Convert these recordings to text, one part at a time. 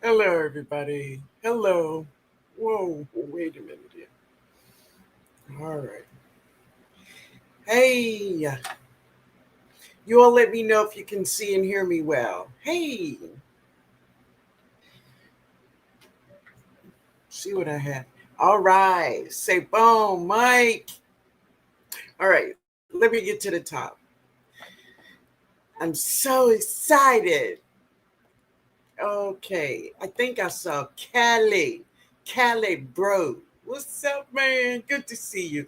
Hello, everybody. Hello. Whoa, wait a minute here. All right. Hey, you all let me know if you can see and hear me well. Hey, see what I have. All right. Say boom, Mike. All right. Let me get to the top. I'm so excited. Okay. I think I saw Callie. Callie, bro. What's up, man? Good to see you.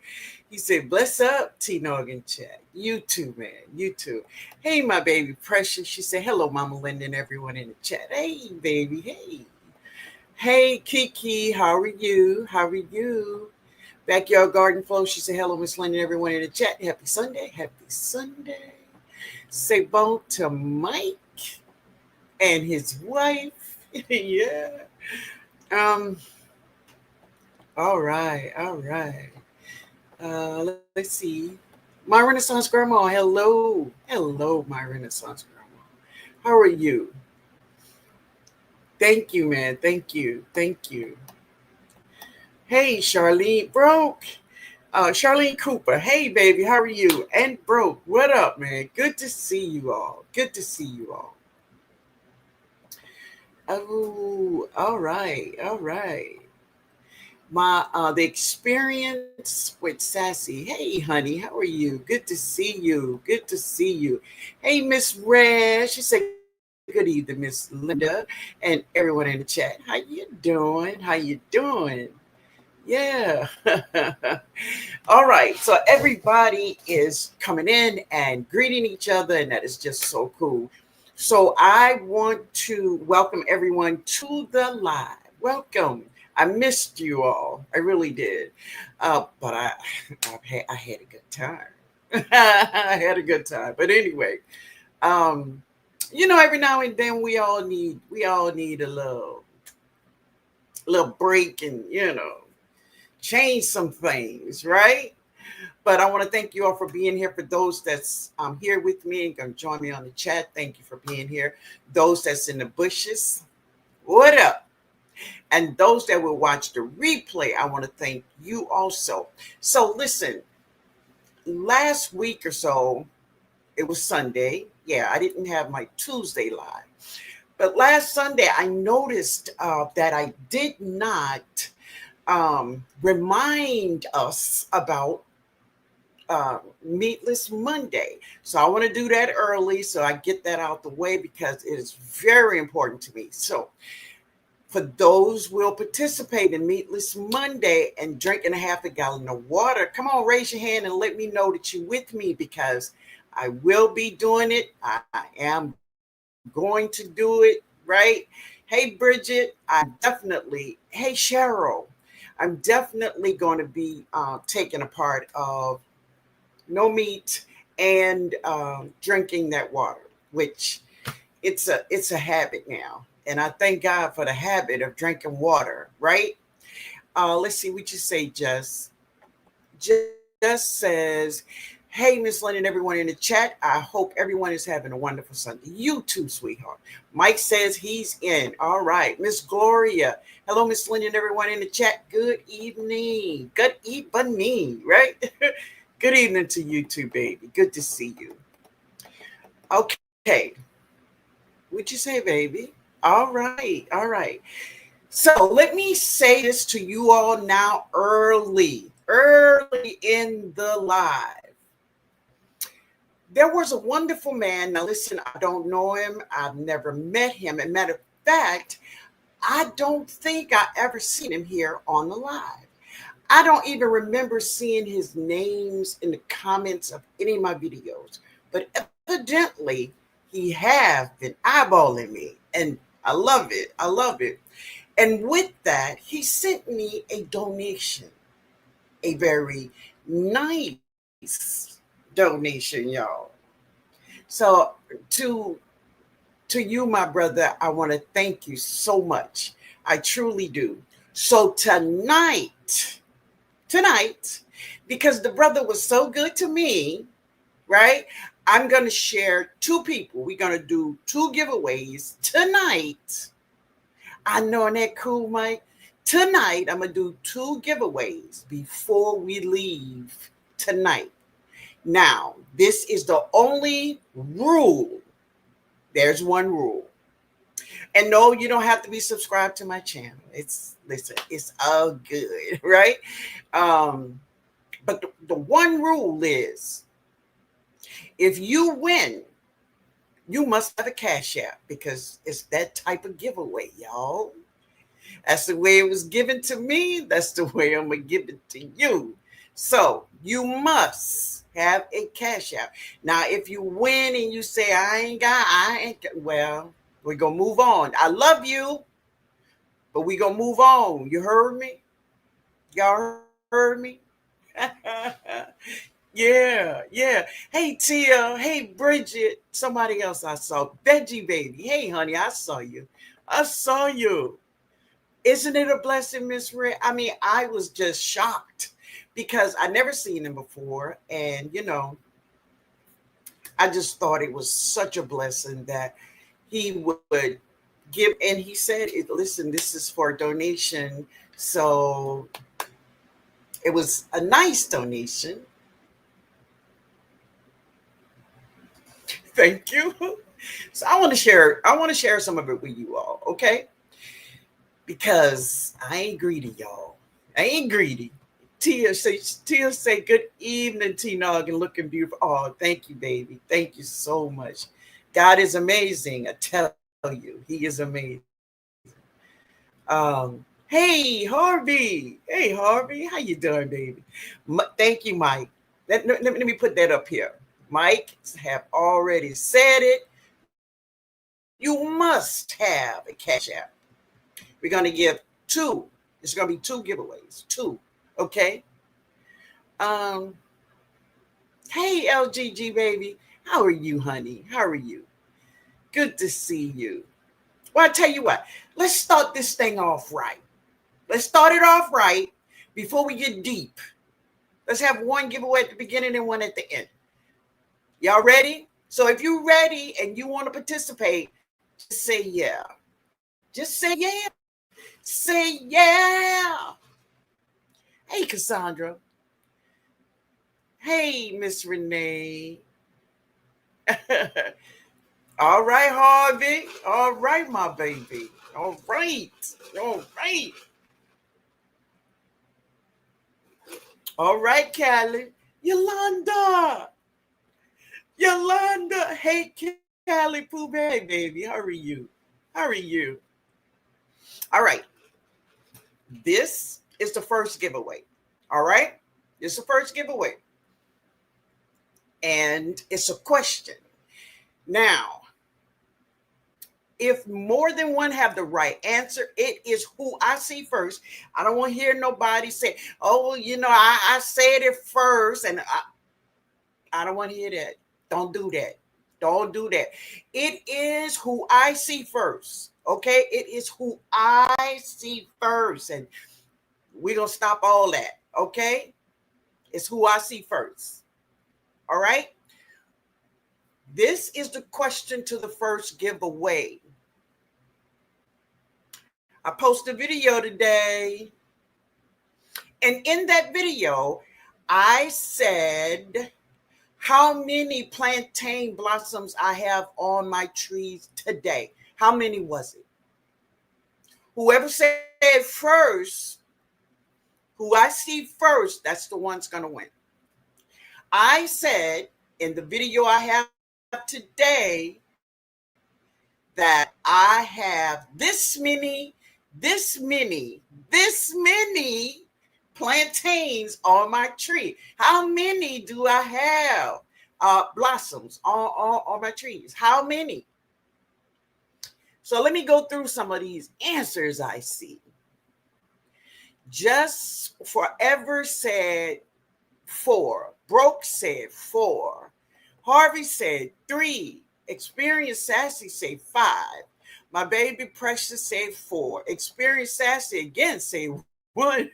He said, bless up, TNOG in chat. You too, man. You too. Hey, my baby Precious. She said, hello, Mama Linda and everyone in the chat. Hey, baby. Hey. Hey, Kiki. How are you? How are you? Backyard Garden Flow. She said, hello, Miss Linda and everyone in the chat. Happy Sunday. Happy Sunday. Say bon to Mike and his wife. Yeah. Um, all right. All right. Let's see. My Renaissance Grandma, hello. Hello, my Renaissance Grandma. How are you? Thank you, man. Thank you. Thank you. Hey, Charlene Broke. Charlene Cooper. Hey, baby. How are you? And Broke. What up, man? Good to see you all. Good to see you all. Oh, all right. All right. My the experience with Sassy. Hey, honey, how are you? Good to see you. Good to see you. Hey, Miss Red. She said, "Good evening, Miss Linda, and everyone in the chat. How you doing? How you doing? Yeah." All right. So everybody is coming in and greeting each other, and that is just so cool. So I want to welcome everyone to the live. Welcome. I missed you all. I really did. But I had a good time. I had a good time. But anyway, um, every now and then we all need a little break and change some things, right? But I want to thank you all for being here. For those that's here with me and going to join me on the chat, thank you for being here. Those that's in the bushes, what up? And those that will watch the replay, I want to thank you also. So listen, last week or so, it was Sunday. Yeah, I didn't have my Tuesday live. But last Sunday, I noticed that I did not remind us about uh, Meatless Monday. So I want to do that early so I get that out the way because it is very important to me. So for those will participate in Meatless Monday and drinking a half a gallon of water, come on, raise your hand and let me know that you're with me because I will be doing it. I am going to do it, right? Hey, Bridget, hey, Cheryl, I'm definitely going to be taking a part of no meat and drinking that water, which it's a habit now, and I thank God for the habit of drinking water. Right? Let's see what you say, Jess. Jess says, "Hey, Miss Lynn and everyone in the chat. I hope everyone is having a wonderful Sunday. You too, sweetheart." Mike says he's in. All right, Miss Gloria. Hello, Miss Lynn and everyone in the chat. Good evening. Good evening. Right? Good evening to you too, baby. Good to see you. Okay. What'd you say, baby? All right. All right. So let me say this to you all now early in the live. There was a wonderful man. Now, listen, I don't know him. I've never met him. And matter of fact, I don't think I ever seen him here on the live. I don't even remember seeing his names in the comments of any of my videos. But evidently, he have been eyeballing me. And I love it. I love it. And with that, he sent me a donation, a very nice donation, y'all. So to to you, my brother, I want to thank you so much. I truly do. So tonight, because the brother was so good to me, right? I'm going to share two people. We're going to do two giveaways tonight. I know, and that cool, Mike. Tonight, I'm going to do 2 giveaways before we leave tonight. Now, this is the only rule. There's one rule. And no, you don't have to be subscribed to my channel. Listen, it's all good, right? But the one rule is if you win, you must have a cash app because it's that type of giveaway, y'all. That's the way it was given to me. That's the way I'm going to give it to you. So you must have a cash app. Now, if you win and you say, well, we're going to move on. I love you, but we're going to move on. You heard me? Y'all heard me? Yeah. Hey, Tia. Hey, Bridget. Somebody else I saw. Veggie Baby. Hey, honey, I saw you. Isn't it a blessing, Miss Red? I mean, I was just shocked because I never seen him before. And, I just thought it was such a blessing that he would give. And he said, listen, this is for a donation. So it was a nice donation. Thank you. So I want to share some of it with you all, okay? Because I ain't greedy, y'all. I ain't greedy. Tia say good evening, TNOG, and looking beautiful. Oh, thank you, baby. Thank you so much. God is amazing. I tell you, he is amazing. Hey, Harvey. Hey, Harvey. How you doing, baby? Thank you, Mike. Let me put that up here. Mike have already said it. You must have a cash app. We're going to give 2. It's going to be 2 giveaways. 2. Okay. Hey, LGG baby. How are you, honey? How are you? Good to see you. Well, I tell you what. Let's start this thing off right. Let's start it off right before we get deep. Let's have 1 giveaway at the beginning and 1 at the end. Y'all ready? So if you're ready and you want to participate, just say yeah. Just say yeah. Say yeah. Hey, Cassandra. Hey, Miss Renee. All right, Harvey. All right, my baby. All right. All right, Callie. Yolanda. Hey, Callie Pooh. Hey, baby. How are you? All right. This is the first giveaway. All right. This is the first giveaway. And it's a question. Now, if more than one have the right answer, it is who I see first. I don't want to hear nobody say, oh, I said it first. And I don't want to hear that. Don't do that. It is who I see first. Okay? It is who I see first. And we're going to stop all that. Okay? It's who I see first. All right? This is the question to the first giveaway. I posted a video today. And in that video, I said how many plantain blossoms I have on my trees today. How many was it? Whoever said first, who I see first, that's the one's going to win. I said in the video I have today that I have this many plantains on my tree. How many do I have blossoms on my trees? How many? So let me go through some of these answers I see. Just Forever said 4. Broke said 4. Harvey said 3. Experience Sassy said 5. My baby Precious said 4. Experience Sassy again said 1.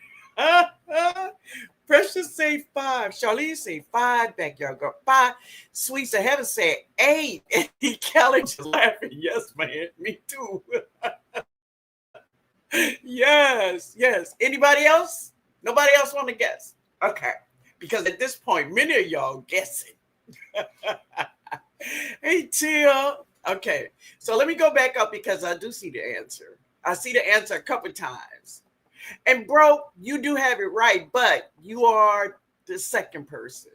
Precious say 5. Charlene say 5. Backyard Girl 5. Sweets of Heaven said 8. And Kelly just laughing. Yes, man. Me too. Yes, yes. Anybody else? Nobody else want to guess? Okay. Because at this point, many of y'all guessing. Hey, Tia. Okay. So let me go back up because I do see the answer. I see the answer a couple times. And bro, you do have it right, but you are the second person.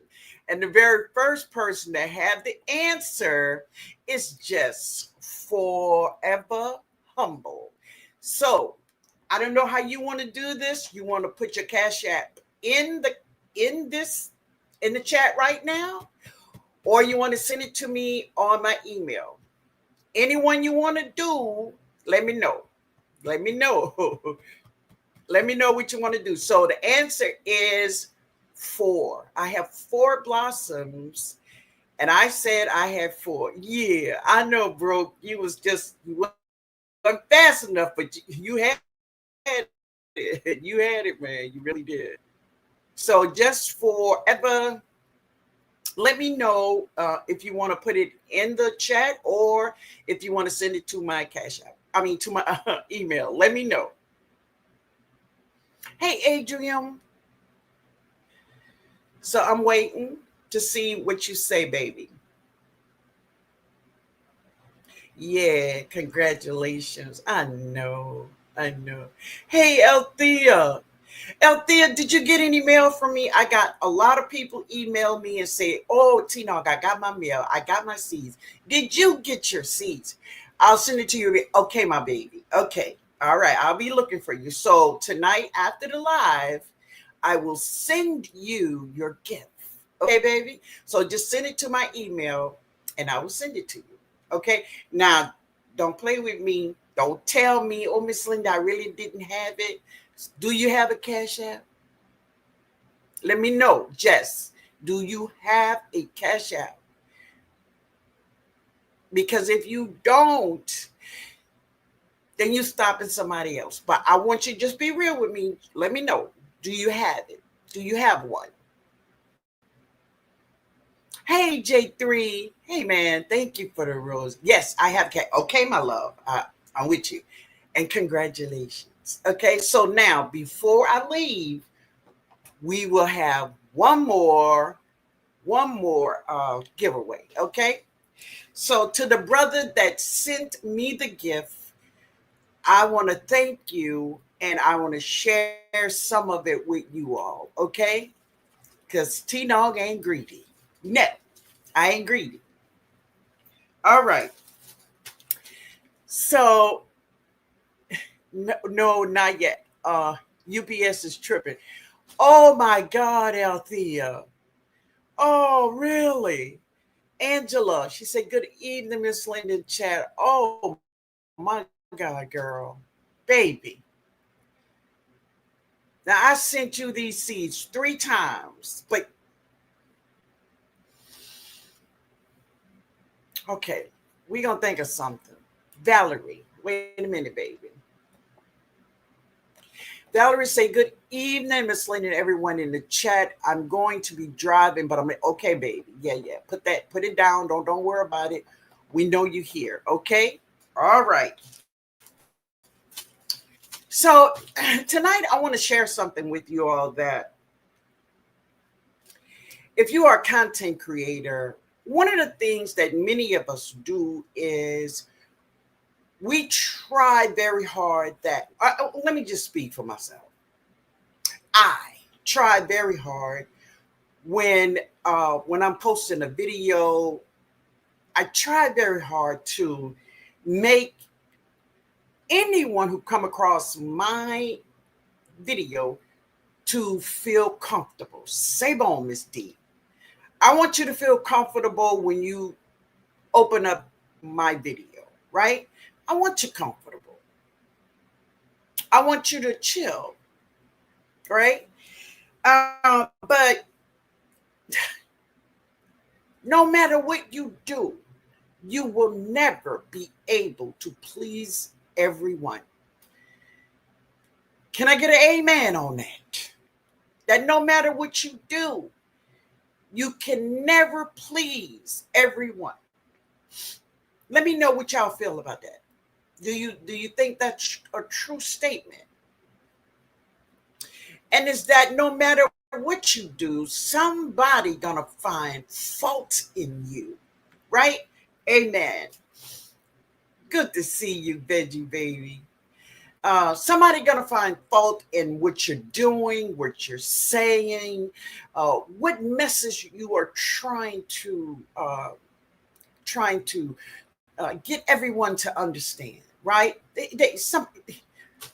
And the very first person to have the answer is just forever humble. So I don't know how you want to do this. You want to put your Cash App in this in the chat right now, or you want to send it to me on my email. Anyone you want to do, let me know. Let me know. Let me know what you want to do. So the answer is four. I have four blossoms, and I said I had four. Yeah, I know, bro. You wasn't fast enough, but you had it. You had it, man. You really did. So just forever, let me know if you want to put it in the chat or if you want to send it to my Cash App. I mean, to my email. Let me know. Hey, Adrian. So I'm waiting to see what you say, baby. Yeah, congratulations. I know. I know. Hey, Althea. Althea, did you get any mail from me? I got a lot of people email me and say, oh, TNOG, I got my mail. I got my seeds. Did you get your seeds? I'll send it to you. Okay, my baby. Okay. All right. I'll be looking for you. So tonight after the live, I will send you your gift. Okay, baby? So just send it to my email and I will send it to you. Okay. Now, don't play with me. Don't tell me, oh, Miss Linda, I really didn't have it. Do you have a Cash App? Let me know. Jess, do you have a Cash App? Because if you don't, then you're stopping somebody else. But I want you to just be real with me. Let me know. Do you have it? Do you have one? Hey, J3. Hey, man. Thank you for the rose. Yes, I have. Okay, my love. I'm with you. And congratulations. Okay, so now before I leave, we will have one more giveaway. Okay. So to the brother that sent me the gift, I want to thank you and I want to share some of it with you all. Okay. Because TNOG ain't greedy. No, I ain't greedy. All right. So no, not yet. UPS is tripping. Oh my God, Althea. Oh, really? Angela, she said, good evening, Miss Linden chat. Oh my God, girl. Baby. Now I sent you these seeds 3 times. But okay, we're gonna think of something. Valerie, wait a minute, baby. Valerie say, good evening, Miss Linden, everyone in the chat. I'm going to be driving, but I'm okay, baby. Yeah. Put it down. Don't worry about it. We know you here. Okay. All right. So tonight I want to share something with you all that if you are a content creator, one of the things that many of us do is we try very hard that let me just speak for myself. I try very hard when I'm posting a video. I try very hard to make anyone who come across my video to feel comfortable. Say on, Miss D. I want you to feel comfortable when you open up my video, right? I want you comfortable. I want you to chill, right? But no matter what you do, you will never be able to please everyone. Can I get an amen on that? That no matter what you do, you can never please everyone. Let me know what y'all feel about that. Do you think that's a true statement? And is that no matter what you do, somebody gonna find fault in you, right? Amen. Good to see you, veggie baby. Somebody gonna find fault in what you're doing, what you're saying, what message you are trying to get everyone to understand. Right?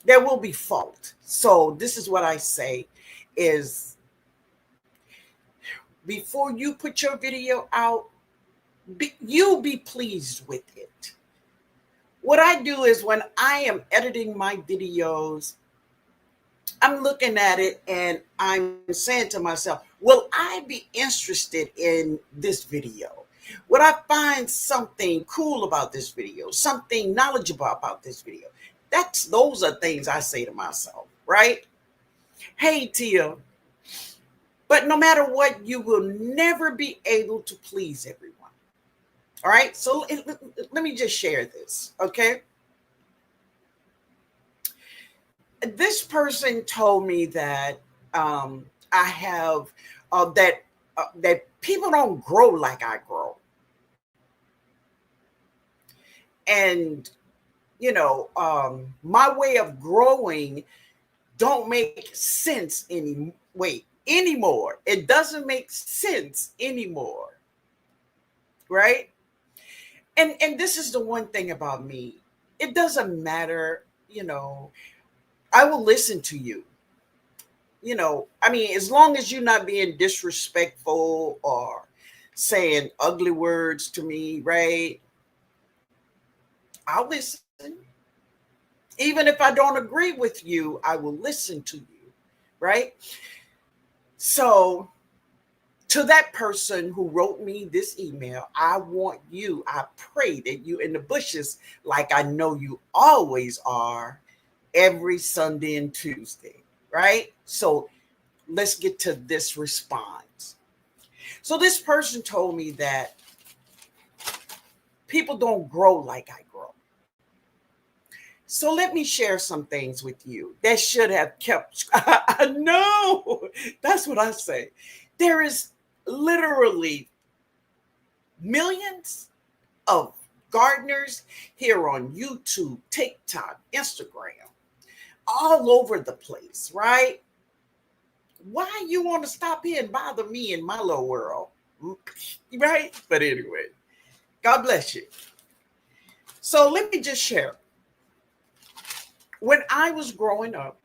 There will be fault. So this is what I say: is before you put your video out, you be pleased with it. What I do is when I am editing my videos, I'm looking at it and I'm saying to myself, will I be interested in this video? Would I find something cool about this video, something knowledgeable about this video? Those are things I say to myself, right? Hey, Tia, but no matter what, you will never be able to please everyone. All right. So let me just share this. Okay. This person told me that I have that people don't grow like I grow. And, my way of growing don't make sense anymore. It doesn't make sense anymore. Right. And this is the one thing about me. It doesn't matter, I will listen to you. I mean, as long as you're not being disrespectful or saying ugly words to me, right? I'll listen. Even if I don't agree with you, I will listen to you, right? So, to that person who wrote me this email, I pray that you in the bushes, like I know you always are, every Sunday and Tuesday, right? So, let's get to this response. So this person told me that people don't grow like I grow. So let me share some things with you that should have kept. I know. That's what I say. There is literally millions of gardeners here on YouTube, TikTok, Instagram, all over the place, right? Why you want to stop here and bother me in my little world? Right? But anyway, God bless you. So let me just share. When I was growing up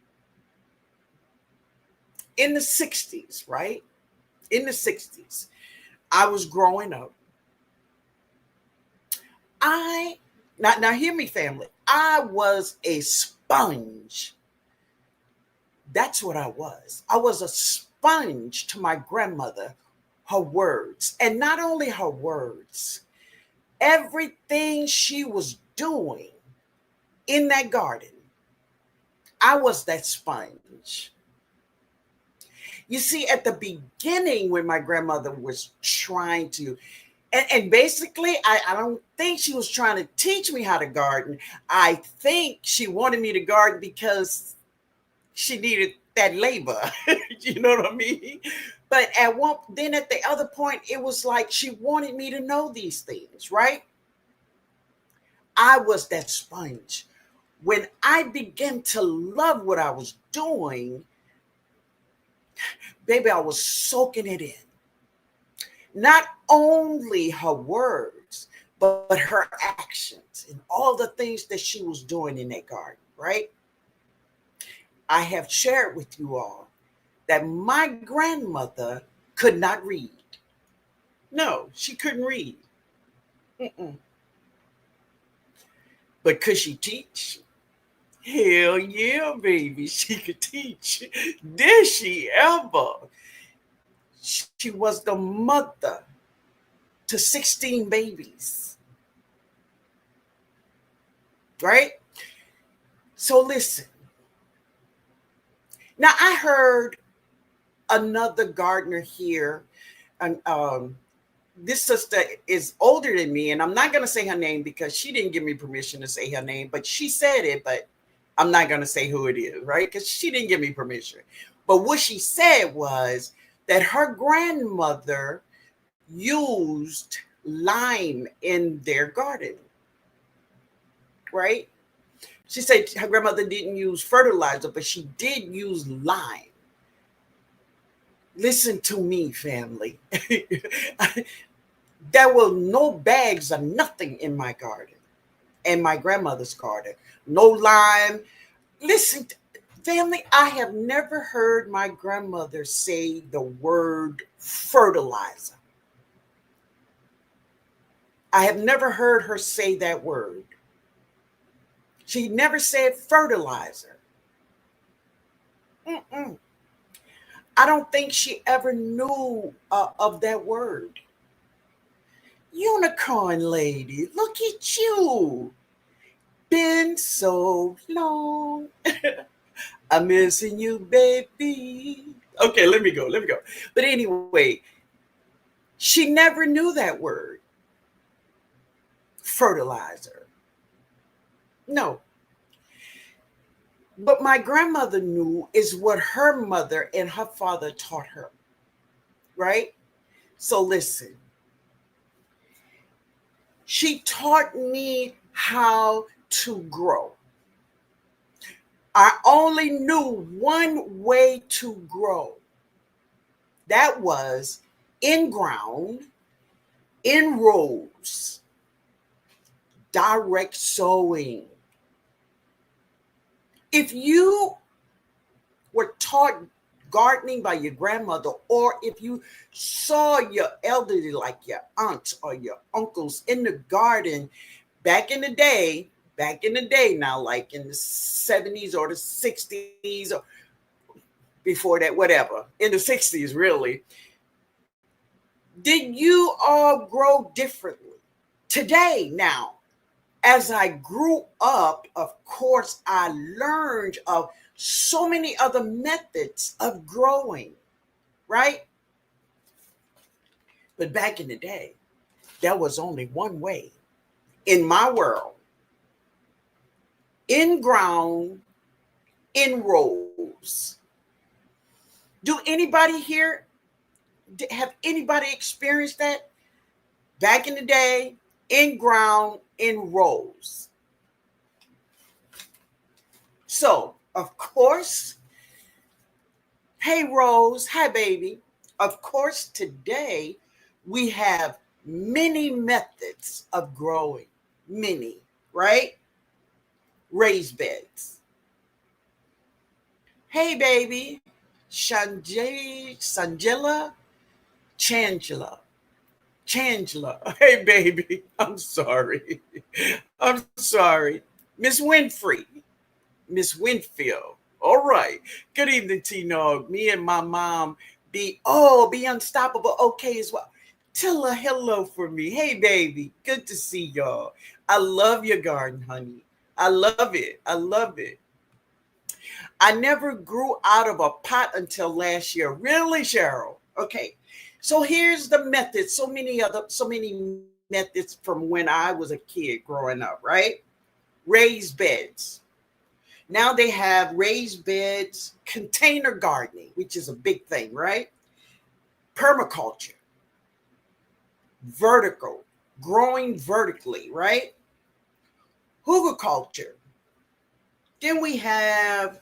in the 60s, right? In the 60s, I was growing up. Now hear me, family. I was a sponge. That's what I was. I was a sponge to my grandmother, her words. And not only her words, everything she was doing in that garden, I was that sponge. You see, at the beginning, when my grandmother was trying to, and basically, I don't think she was trying to teach me how to garden. I think she wanted me to garden because she needed that labor. You know what I mean? But at the other point, it was like she wanted me to know these things, right? I was that sponge. When I began to love what I was doing, baby, I was soaking it in. Not only her words, but her actions and all the things that she was doing in that garden, right? I have shared with you all that my grandmother could not read. No, she couldn't read. Mm-mm. But could she teach? Hell yeah, baby, she could teach. Did she ever? She was the mother to 16 babies, right? So listen. Now I heard another gardener here, and this sister is older than me, and I'm not going to say her name because she didn't give me permission to say her name, but she said it, but I'm not going to say who it is, right? Because she didn't give me permission. But what she said was that her grandmother used lime in their garden, right? She said her grandmother didn't use fertilizer, but she did use lime. Listen to me, family. There were no bags of nothing in my garden and my grandmother's garden. No lime. Listen, family, I have never heard my grandmother say the word fertilizer. I have never heard her say that word. She never said fertilizer. Mm-mm. I don't think she ever knew of that word. Unicorn lady, look at you. Been so long. I'm missing you, baby. Okay, let me go. But anyway, she never knew that word, fertilizer. No. But my grandmother knew is what her mother and her father taught her, right? So listen, she taught me how to grow. I only knew one way to grow. That was in ground, in rows, direct sowing. If you were taught gardening by your grandmother, or if you saw your elderly, like your aunts or your uncles in the garden back in the day, now, like in the 70s or the 60s or before that, whatever, in the 60s, really, did you all grow differently? Today, now, as I grew up, of course, I learned of so many other methods of growing, right? But back in the day, there was only one way in my world: in ground, in rows. Do anybody here, have anybody experienced that? Back in the day, in ground, in rows. So, of course, hey, Rose, hi, baby. Of course, today we have many methods of growing, many, right? Raised beds. Hey, baby, Sanjela, Changela. Hey, baby, I'm sorry. I'm sorry. Miss Winfrey, Miss Winfield. All right. Good evening, TNOG. Me and my mom be unstoppable. Okay, as well. Tell her hello for me. Hey, baby. Good to see y'all. I love your garden, honey. I love it. I love it. I never grew out of a pot until last year. Really, Cheryl? Okay. So here's the method. So many methods from when I was a kid growing up, right? Raised beds. Now they have raised beds, container gardening, which is a big thing, right? Permaculture, vertical, growing vertically, right? Hugelculture. Then we have,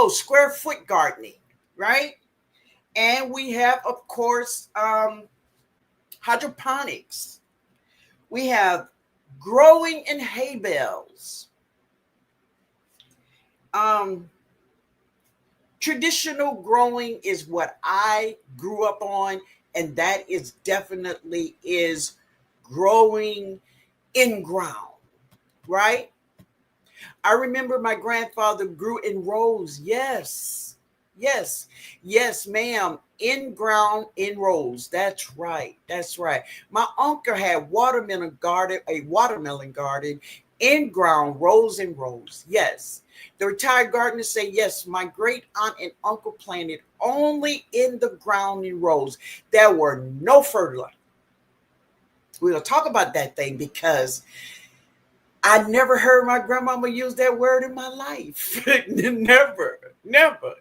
square foot gardening, right? And we have, of course, hydroponics. We have growing in hay bales. Traditional growing is what I grew up on, and that is definitely is growing in ground, right? I remember my grandfather grew in rows. Yes, ma'am. In ground, in rows. That's right. My uncle had a watermelon garden in ground rows and rows. Yes. The retired gardeners say, yes, my great aunt and uncle planted only in the ground in rows. There were no fertilizer. We'll talk about that thing because I never heard my grandmama use that word in my life. Never, never.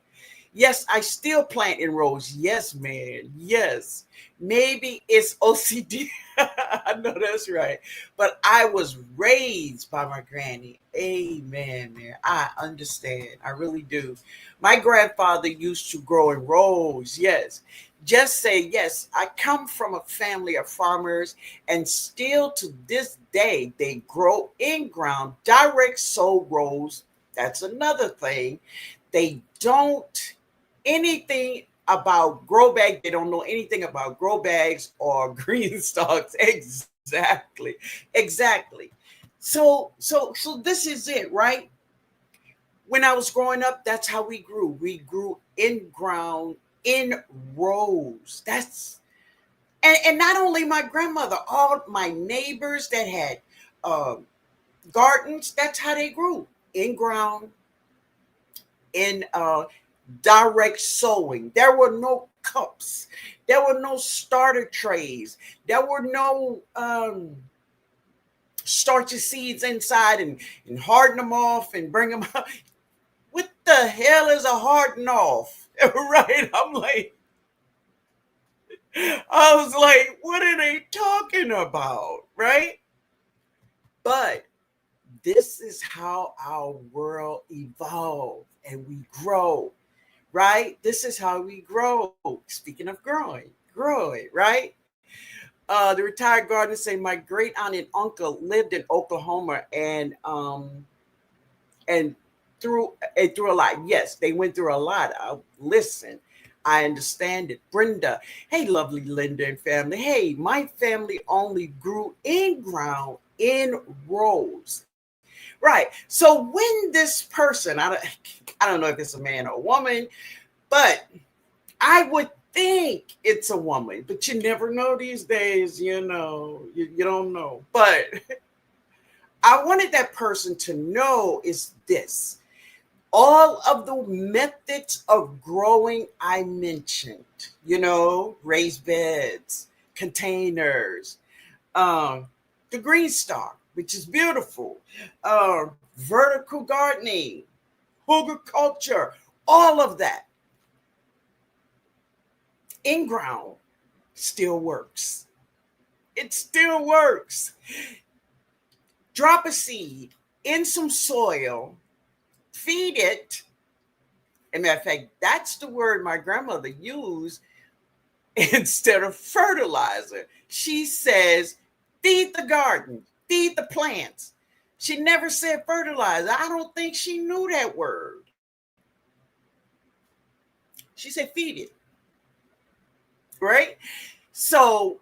Yes, I still plant in rows. Yes, man. Yes. Maybe it's OCD. I know that's right. But I was raised by my granny. Amen, man. I understand. I really do. My grandfather used to grow in rows. Yes. Just say, yes, I come from a family of farmers, and still to this day, they grow in ground, direct sow rows. That's another thing. They don't anything about grow bag. They don't know anything about grow bags or green stalks. Exactly. Exactly. So this is it, right? When I was growing up, that's how we grew. We grew in ground in rows. That's and not only my grandmother, all my neighbors that had uh, gardens, that's how they grew in ground in direct sowing. There were no cups. There were no starter trays. There were no start your seeds inside and harden them off and bring them out. What the hell is a harden off? Right? I was like, what are they talking about? Right? But this is how our world evolved and we grow, right? This is how we grow. Speaking of growing, right? The retired gardener say my great aunt and uncle lived in Oklahoma and through a lot. Yes, they went through a lot. Listen, I understand it. Brenda, hey, lovely Linda and family. Hey, my family only grew in ground in rows. Right. So when this person, I don't know if it's a man or a woman, but I would think it's a woman, but you never know these days, you don't know. But I wanted that person to know is this all of the methods of growing I mentioned, raised beds, containers, um, the green star, which is beautiful, vertical gardening, culture, all of that in ground still works. It still works. Drop a seed in some soil, feed it. As a matter of fact, that's the word my grandmother used instead of fertilizer. She says, feed the garden, feed the plants. She never said fertilizer. I don't think she knew that word. She said, feed it, right? So,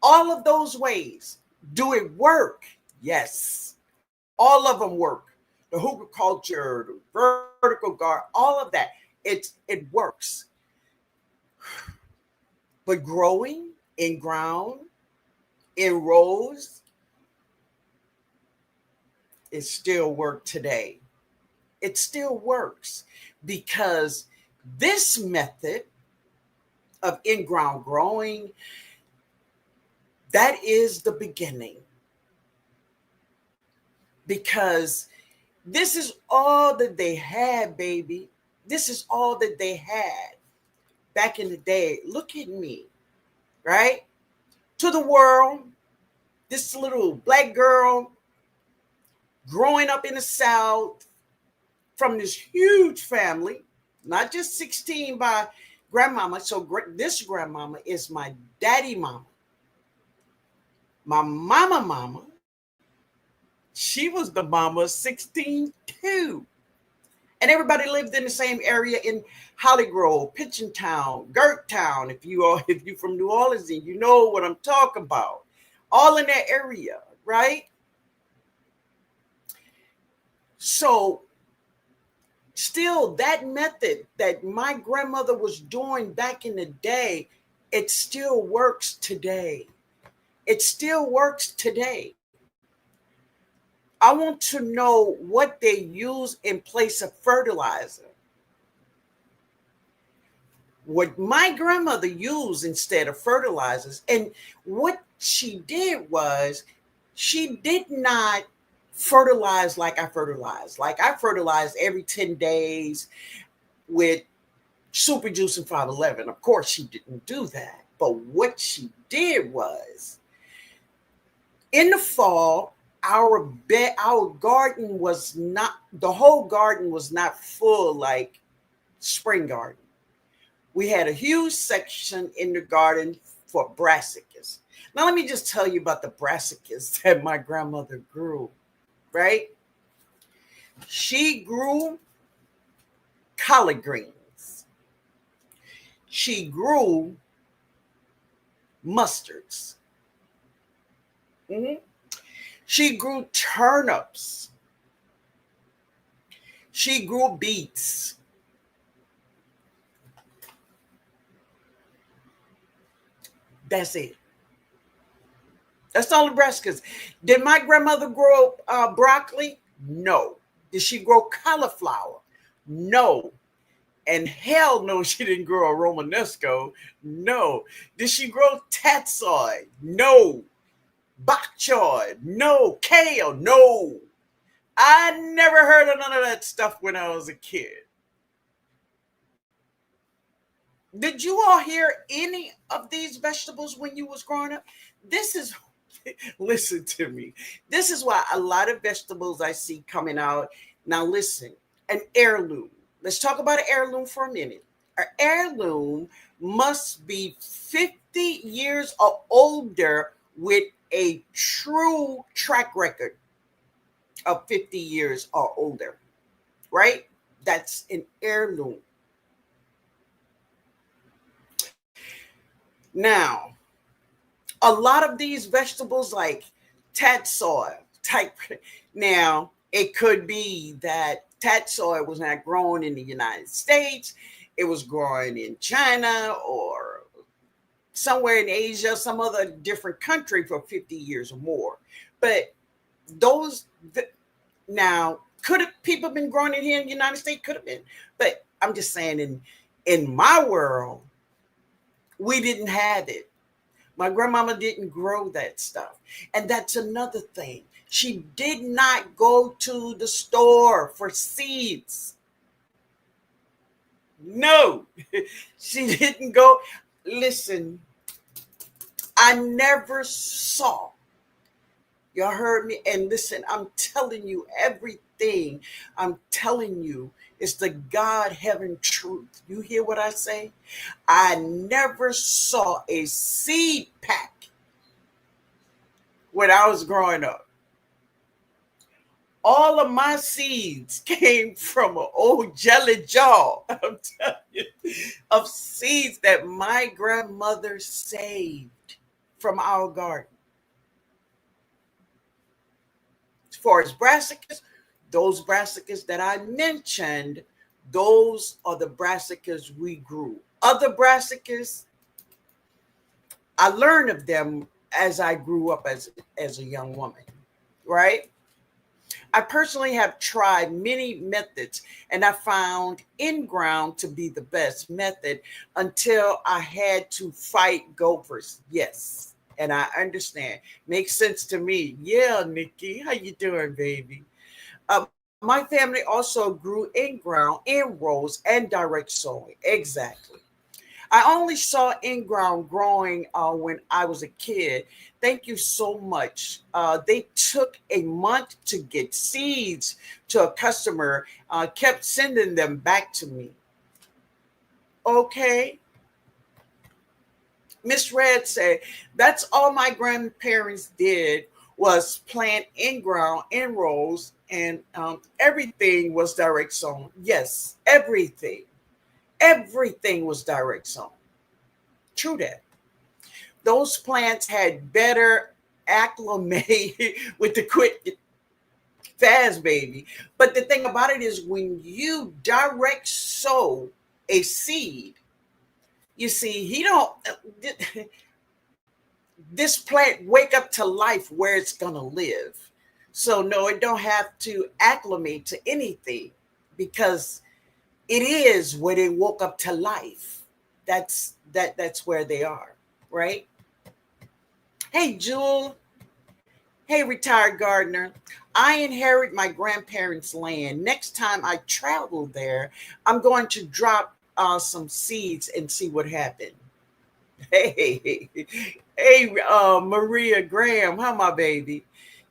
all of those ways, do it work? Yes. All of them work. The culture, the vertical garden, all of that. It works. But growing in ground, in rows, it still works today. It still works because this method of in-ground growing, that is the beginning. Because this is all that they had, baby. This is all that they had back in the day. Look at me, right? To the world, this little black girl growing up in the South from this huge family, not just 16 by grandmama. So this grandmama is my daddy mama. My mama, she was the mama 16 too. And everybody lived in the same area in Holly Grove, Pitchentown, Gerttown. If you from New Orleans, and you know what I'm talking about. All in that area, right? So still that method that my grandmother was doing back in the day, it still works today. It still works today. I want to know what they use in place of fertilizer. What my grandmother used instead of fertilizers. And what she did was she did not fertilize like I fertilize. Like I fertilize every 10 days with super juice and 511. Of course, she didn't do that. But what she did was in the fall, our garden was not, the whole garden was not full like spring garden. We had a huge section in the garden for brassicas. Now, let me just tell you about the brassicas that my grandmother grew, right? She grew collard greens. She grew mustards. Mhm. She grew turnips. She grew beets. That's it. That's all the brassicas. Did my grandmother grow broccoli? No. Did she grow cauliflower? No. And hell no, she didn't grow a Romanesco. No. Did she grow tatsoi? No. Bok choy? No. Kale? No. I never heard of none of that stuff when I was a kid. Did you all hear any of these vegetables when you was growing up? This is listen to me. This is why a lot of vegetables I see coming out. Now listen, an heirloom. Let's talk about an heirloom for a minute. An heirloom must be 50 years or older with a true track record of 50 years or older, right? That's an heirloom. Now, a lot of these vegetables like tatsoi type, now it could be that tatsoi was not grown in the United States. It was growing in China or somewhere in Asia, some other different country for 50 years or more. But those now could have people been growing it here in the United States? Could have been. But I'm just saying in my world, we didn't have it. My grandmama didn't grow that stuff. And that's another thing. She did not go to the store for seeds. No, she didn't go. Listen, I never saw. Y'all heard me? And listen, I'm telling you everything I'm telling you is the God heaven truth. You hear what I say? I never saw a seed pack when I was growing up. All of my seeds came from an old jelly jar, I'm telling you, of seeds that my grandmother saved from our garden. As far as brassicas, those brassicas that I mentioned, those are the brassicas we grew. Other brassicas, I learned of them as I grew up as a young woman, right? I personally have tried many methods and I found in ground to be the best method until I had to fight gophers. Yes. And I understand. Makes sense to me. Yeah, Nikki, how you doing, baby? Uh, my family also grew in ground, in rows, and direct sowing. Exactly. I only saw in ground growing when I was a kid. Thank you so much. They took a month to get seeds to a customer, kept sending them back to me. Okay. Miss Red said, that's all my grandparents did was plant in ground, in rows, and everything was direct sown. Yes, everything. Everything was direct sown. True that. Those plants had better acclimate with the quick fast baby. But the thing about it is when you direct sow a seed, you see, he don't this plant wake up to life where it's gonna live. So no, it don't have to acclimate to anything because it is where they woke up to life. That's where they are, right? Hey, Jewel. Hey, retired gardener. I inherit my grandparents' land. Next time I travel there, I'm going to drop some seeds and see what happened. Hey, hey, Maria Graham, how my baby?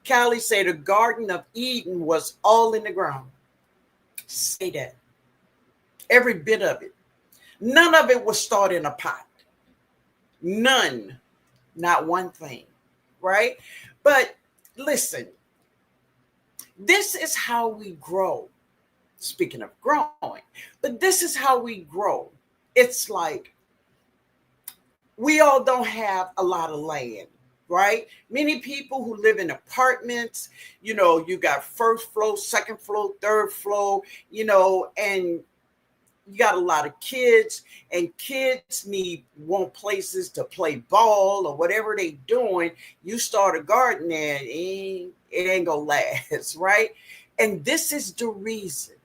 Callie say the Garden of Eden was all in the ground. Say that. Every bit of it. None of it was started in a pot. None. Not one thing. Right? But listen, this is how we grow. Speaking of growing, but this is how we grow. It's like we all don't have a lot of land, right? Many people who live in apartments, you got first floor, second floor, third floor, and you got a lot of kids, and kids want places to play ball or whatever they doing. You start a garden there, it ain't gonna last, right? And this is the reason,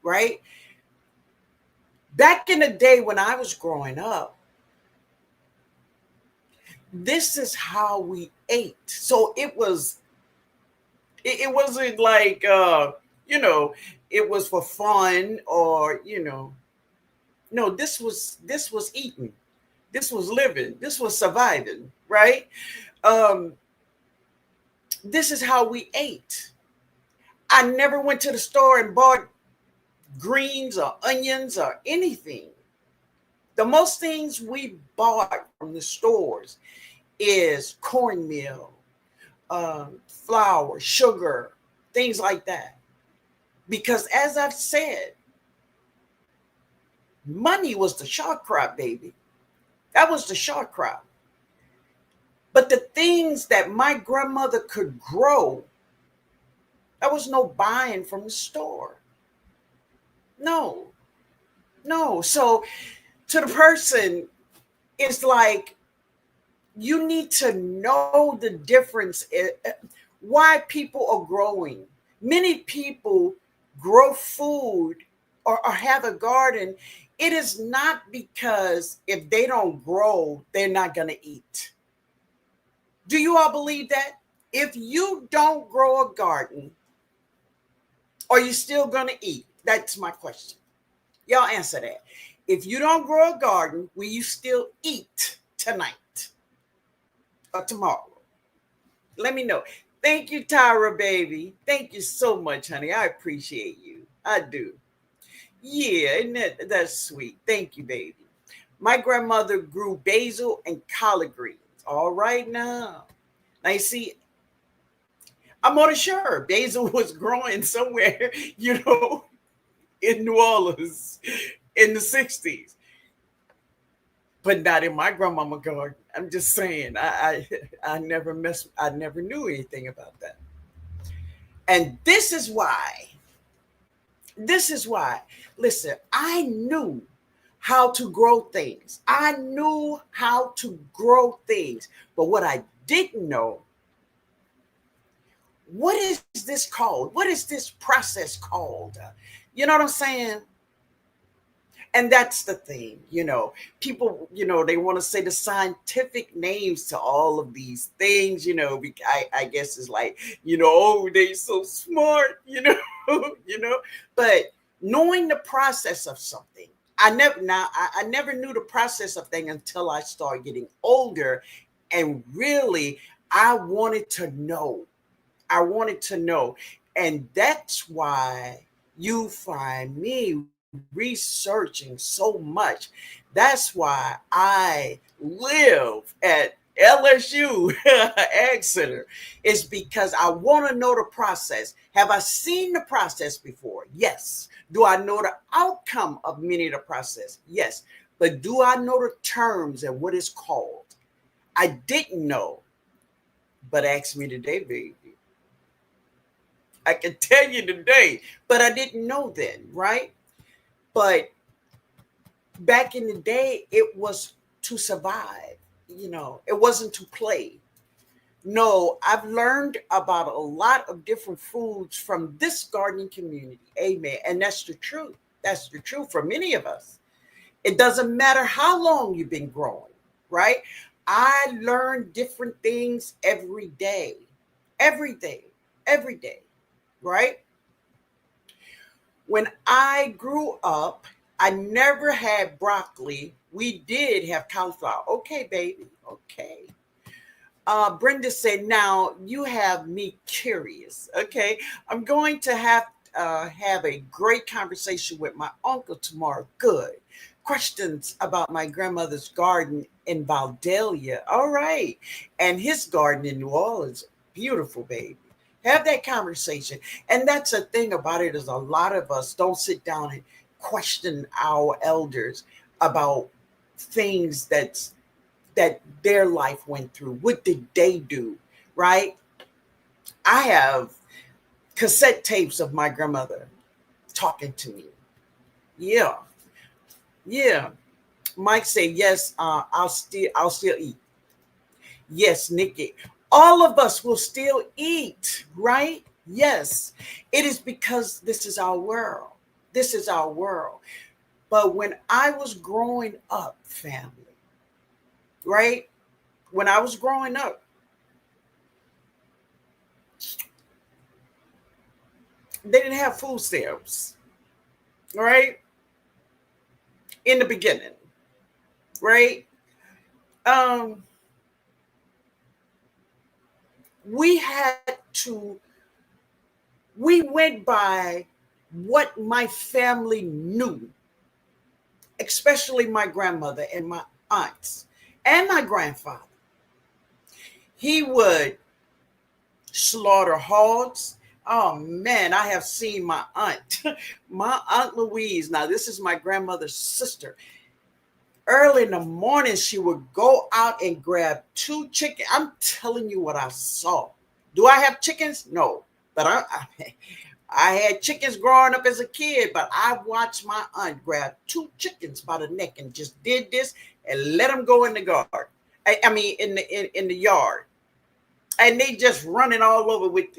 right? Back in the day when I was growing up, this is how we ate. So it wasn't like it was for fun or no, this was eating. This was living. This was surviving, right? Um, this is how we ate. I never went to the store and bought greens or onions or anything. The most things we bought from the stores is cornmeal, flour, sugar, things like that. Because as I've said, money was the short crop, baby. That was the short crop. But the things that my grandmother could grow, there was no buying from the store. No, no. So to the person, it's like you need to know the difference, why people are growing. Many people grow food or have a garden. It is not because if they don't grow, they're not going to eat. Do you all believe that? If you don't grow a garden, are you still going to eat? That's my question. Y'all answer that. If you don't grow a garden, will you still eat tonight or tomorrow? Let me know. Thank you, Tyra, baby. Thank you so much, honey. I appreciate you. I do. Yeah, isn't that's sweet. Thank you, baby. My grandmother grew basil and collard greens. All right now. Now you see, I'm not sure basil was growing somewhere, in New Orleans in the 60s. But not in my grandmama garden. I'm just saying, I never knew anything about that. And this is why, listen, I knew how to grow things. I knew how to grow things. But what I didn't know, what is this called? What is this process called? You know what I'm saying? And that's the thing, people, they want to say the scientific names to all of these things, I guess it's like, oh, they so smart, but knowing the process of something, I never knew the process of thing until I started getting older. And really, I wanted to know. And that's why you find me researching so much. That's why I live at LSU Ag Center. It's because I want to know the process. Have I seen the process before? Yes. Do I know the outcome of many of the process? Yes. But do I know the terms and what it's called? I didn't know, but ask me today, baby. I can tell you today, but I didn't know then, right? But back in the day, it was to survive. It wasn't to play. No, I've learned about a lot of different foods from this gardening community. Amen. And that's the truth. That's the truth for many of us. It doesn't matter how long you've been growing, right? I learn different things every day, every day, right? When I grew up, I never had broccoli. We did have cauliflower. Okay, baby. Okay. Brenda said, "Now you have me curious." Okay, I'm going to have a great conversation with my uncle tomorrow. Good questions about my grandmother's garden in Valdelia. All right, and his garden in New Orleans, beautiful, baby. Have that conversation, and that's the thing about it is a lot of us don't sit down and question our elders about things that their life went through. What did they do? Right? I have cassette tapes of my grandmother talking to me. Yeah, yeah. Mike said, "Yes, I'll still eat." Yes, Nikki. All of us will still eat, right? Yes. It is because this is our world. This is our world. But when I was growing up, family, right? When I was growing up, they didn't have food stamps, right? In the beginning, right? Um, we had to, we went by what my family knew, especially my grandmother and my aunts and my grandfather. He would slaughter hogs. Oh man, I have seen my aunt, my aunt Louise. Now, this is my grandmother's sister. Early in the morning, she would go out and grab two chickens. I'm telling you what I saw. Do I have chickens? No, but I had chickens growing up as a kid. But I watched my aunt grab two chickens by the neck and just did this and let them go in the garden. I mean, in the yard, and they just running all over with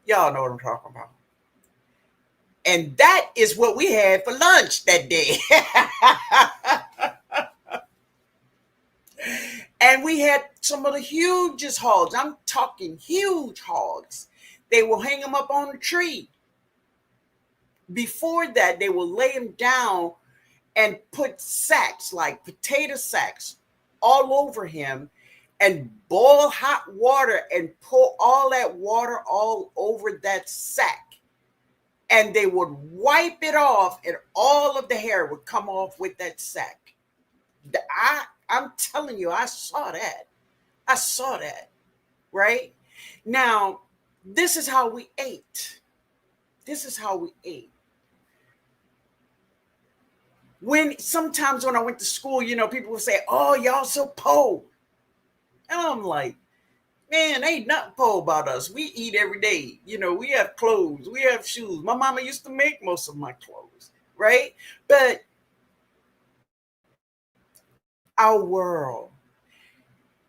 y'all know what I'm talking about. And that is what we had for lunch that day. And we had some of the hugest hogs. I'm talking huge hogs. They will hang them up on a tree. Before that, they will lay them down and put sacks, like potato sacks, all over him and boil hot water and pour all that water all over that sack. And they would wipe it off, and all of the hair would come off with that sack. I'm telling you, I saw that. I saw that, right? Now, this is how we ate. This is how we ate. When sometimes when I went to school, people would say, "Oh, y'all so poor." And I'm like, man, ain't nothing poor about us. We eat every day. We have clothes, we have shoes. My mama used to make most of my clothes, right? But our world,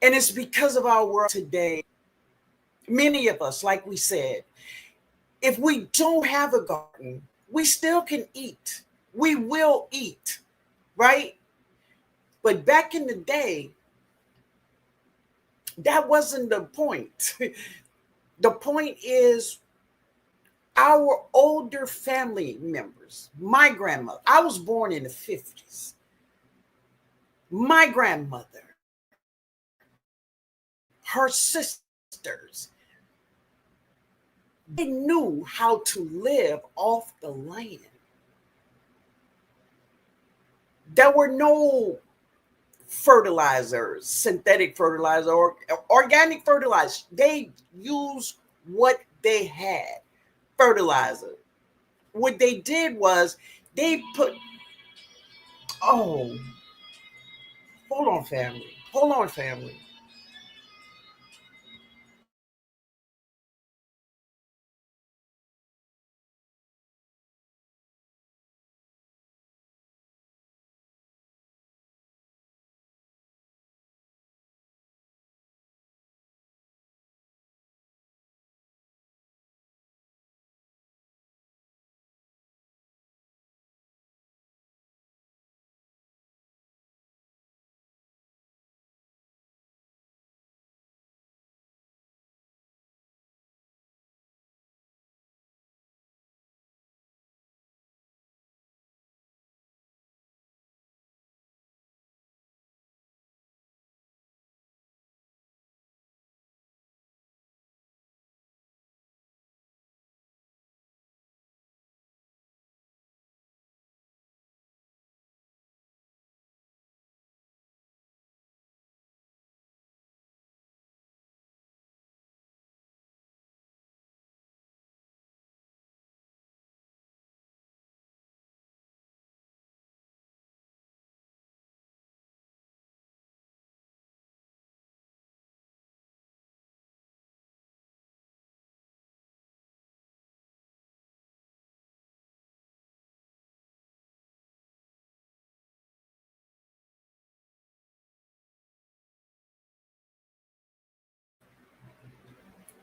and it's because of our world today, many of us, like we said, if we don't have a garden, we still can eat. We will eat, right? But back in the day, that wasn't the point. The point is our older family members, my grandmother, I was born in the 50s. My grandmother, her sisters, they knew how to live off the land. There were no fertilizers, synthetic fertilizer, or organic fertilizer. They used what they had, fertilizer. What they did was they put, oh, hold on, family. Hold on, family.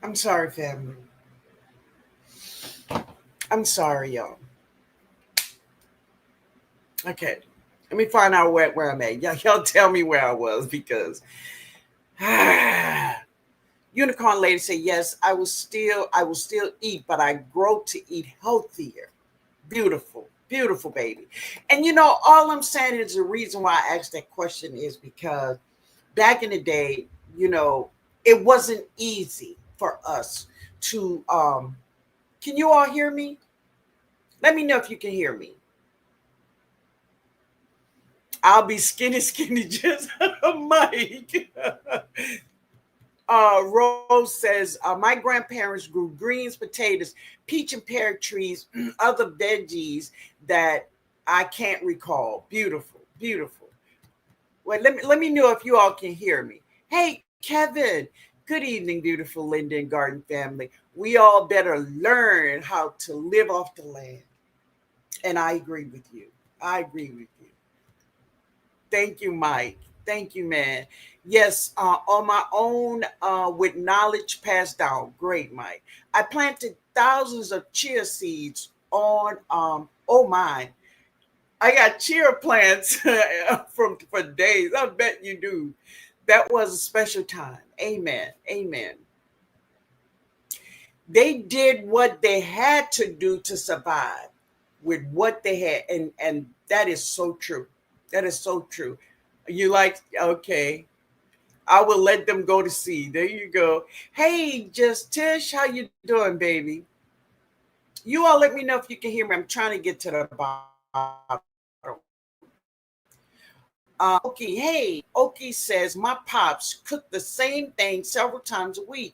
I'm sorry, family. I'm sorry, y'all. Okay. Let me find out where I'm at. Y'all tell me where I was because Unicorn Lady said, yes, I will still eat, but I grow to eat healthier. Beautiful, beautiful baby. And all I'm saying is the reason why I asked that question is because back in the day, you know, it wasn't easy for us to can you all hear me? Let me know if you can hear me. I'll be skinny, skinny, just Mike. Rose says, my grandparents grew greens, potatoes, peach and pear trees, other veggies that I can't recall. Beautiful, beautiful. Well, let me know if you all can hear me. Hey, Kevin. Good evening, beautiful Linda and Garden family. We all better learn how to live off the land. And I agree with you. I agree with you. Thank you, Mike. Thank you, man. Yes, on my own, with knowledge passed down. Great, Mike. I planted thousands of chia seeds on. Oh my, I got chia plants for days. I bet you do. That was a special time. Amen. Amen. They did what they had to do to survive with what they had, and that is so true. That is so true. You like, okay, I will let them go to sea. There you go. Hey, just Tish, how you doing, baby? You all let me know if you can hear me. I'm trying to get to the bottom. Okie, hey, Okie says my pops cook the same thing several times a week.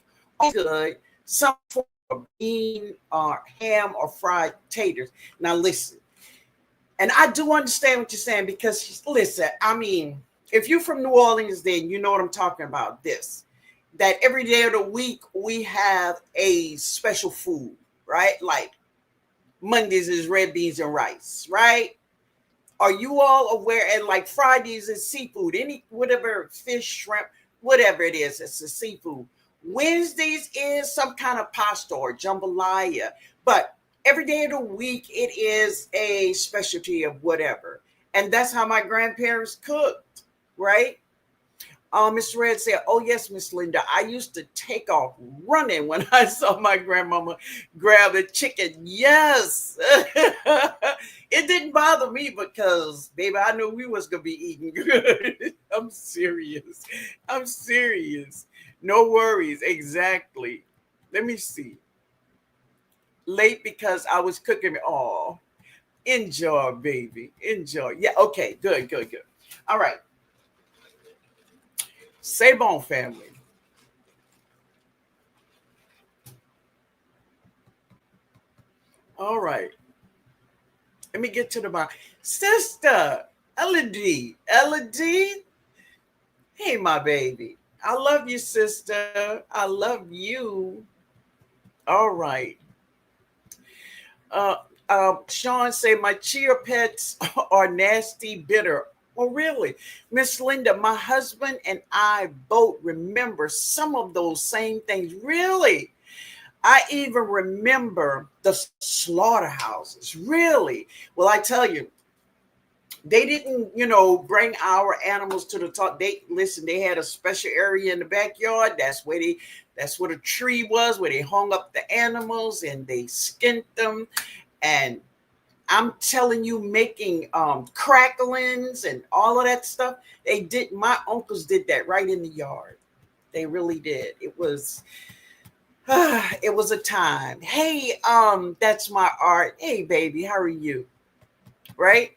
Good, some form of bean or ham or fried taters. Now listen, and I do understand what you're saying because listen, I mean, if you're from New Orleans, then you know what I'm talking about. This, that every day of the week we have a special food, right? Like Mondays is red beans and rice, right? Are you all aware? And like Fridays is seafood, any whatever fish, shrimp, whatever it is, it's a seafood. Wednesdays is some kind of pasta or jambalaya, but every day of the week it is a specialty of whatever. And that's how my grandparents cooked, right? Miss Red said, "Oh yes, Miss Linda. I used to take off running when I saw my grandmama grab a chicken. Yes, it didn't bother me because, baby, I knew we was gonna be eating good. I'm serious. I'm serious. No worries. Exactly. Let me see. Late because I was cooking. Oh, enjoy, baby. Enjoy. Yeah. Okay. Good. Good. Good. All right. C'est bon, family. All right. Let me get to the bottom. Sister, Elodie. Elodie. Hey, my baby. I love you, sister. I love you. All right. Uh, Sean say my chia pets are nasty, bitter. Well, really, Miss Linda, my husband and I both remember some of those same things. Really, I even remember the slaughterhouses. Really? Well, I tell you, they didn't, bring our animals to the top. They listen, they had a special area in the backyard. That's where the tree was, where they hung up the animals and they skinned them. And I'm telling you, making cracklings and all of that stuff. My uncles did that right in the yard. They really did. It was a time. Hey, that's my art. Hey, baby, how are you? Right?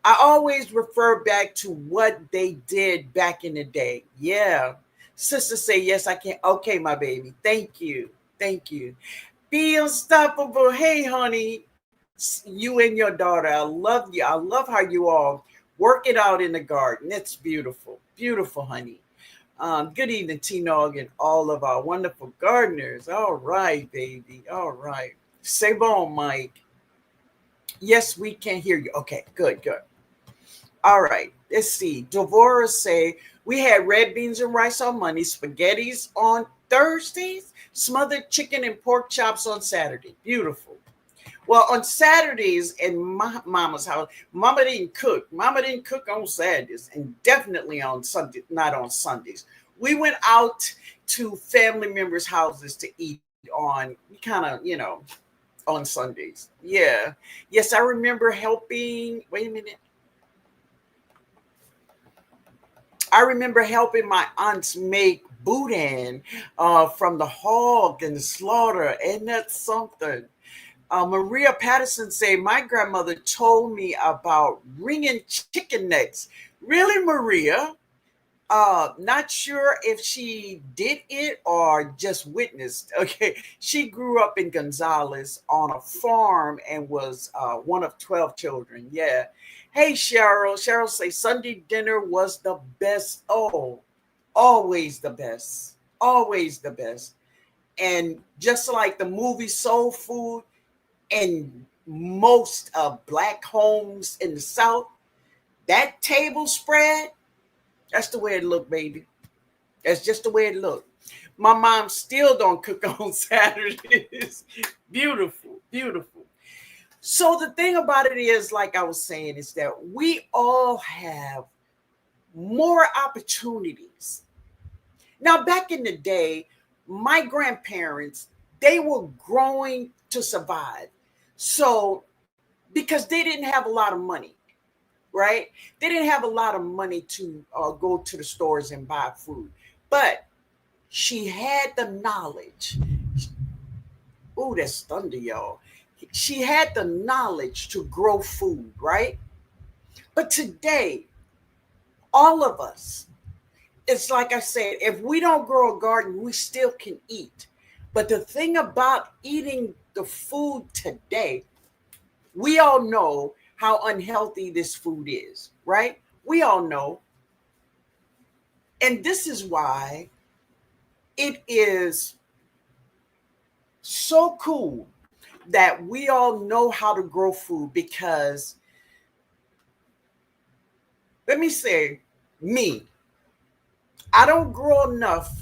I always refer back to what they did back in the day. Yeah. Sister say, yes, I can. Okay, my baby. Thank you. Thank you. Be unstoppable. Hey, honey. You and your daughter. I love you. I love how you all work it out in the garden. It's beautiful. Beautiful, honey. Good evening, TNOG, and all of our wonderful gardeners. All right, baby. All right. C'est bon, Mike. Yes, we can hear you. Okay, good, good. All right. Let's see. Devora say we had red beans and rice on Monday, spaghettis on Thursdays, smothered chicken and pork chops on Saturday. Beautiful. Well, on Saturdays in my mama's house, mama didn't cook. Mama didn't cook on Saturdays and definitely on Sunday, not on Sundays. We went out to family members' houses to eat on kind of, on Sundays. Yeah. Yes, I remember helping. Wait a minute. I remember helping my aunts make boudin from the hog and the slaughter. And that's something. Maria Patterson say my grandmother told me about ringing chicken necks. Really, Maria? Not sure if she did it or just witnessed. Okay, she grew up in Gonzales on a farm and was one of 12 children. Yeah. Hey, Cheryl. Cheryl say Sunday dinner was the best. Oh, always the best. Always the best. And just like the movie Soul Food, in most of black homes in the South, that table spread, that's the way it looked, baby. That's just the way it looked. My mom still don't cook on Saturdays. Beautiful, beautiful. So the thing about it is, like I was saying, is that we all have more opportunities. Now, back in the day, my grandparents, they were growing to survive. So, because they didn't have a lot of money, right? They didn't have a lot of money to go to the stores and buy food. But she had the knowledge. Oh, that's thunder, y'all. She had the knowledge to grow food, right? But today, all of us, it's like I said, if we don't grow a garden, we still can eat. But the thing about eating the food today, we all know how unhealthy this food is, right? We all know. And this is why it is so cool that we all know how to grow food because, let me say, me, I don't grow enough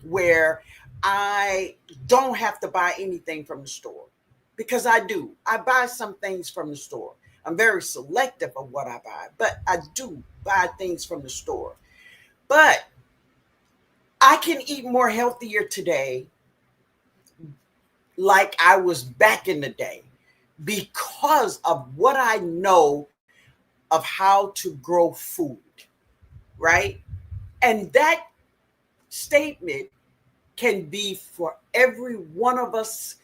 where I don't have to buy anything from the store because I do. I buy some things from the store. I'm very selective of what I buy, but I do buy things from the store. But I can eat more healthier today like I was back in the day because of what I know of how to grow food, right? And that statement can be for every one of us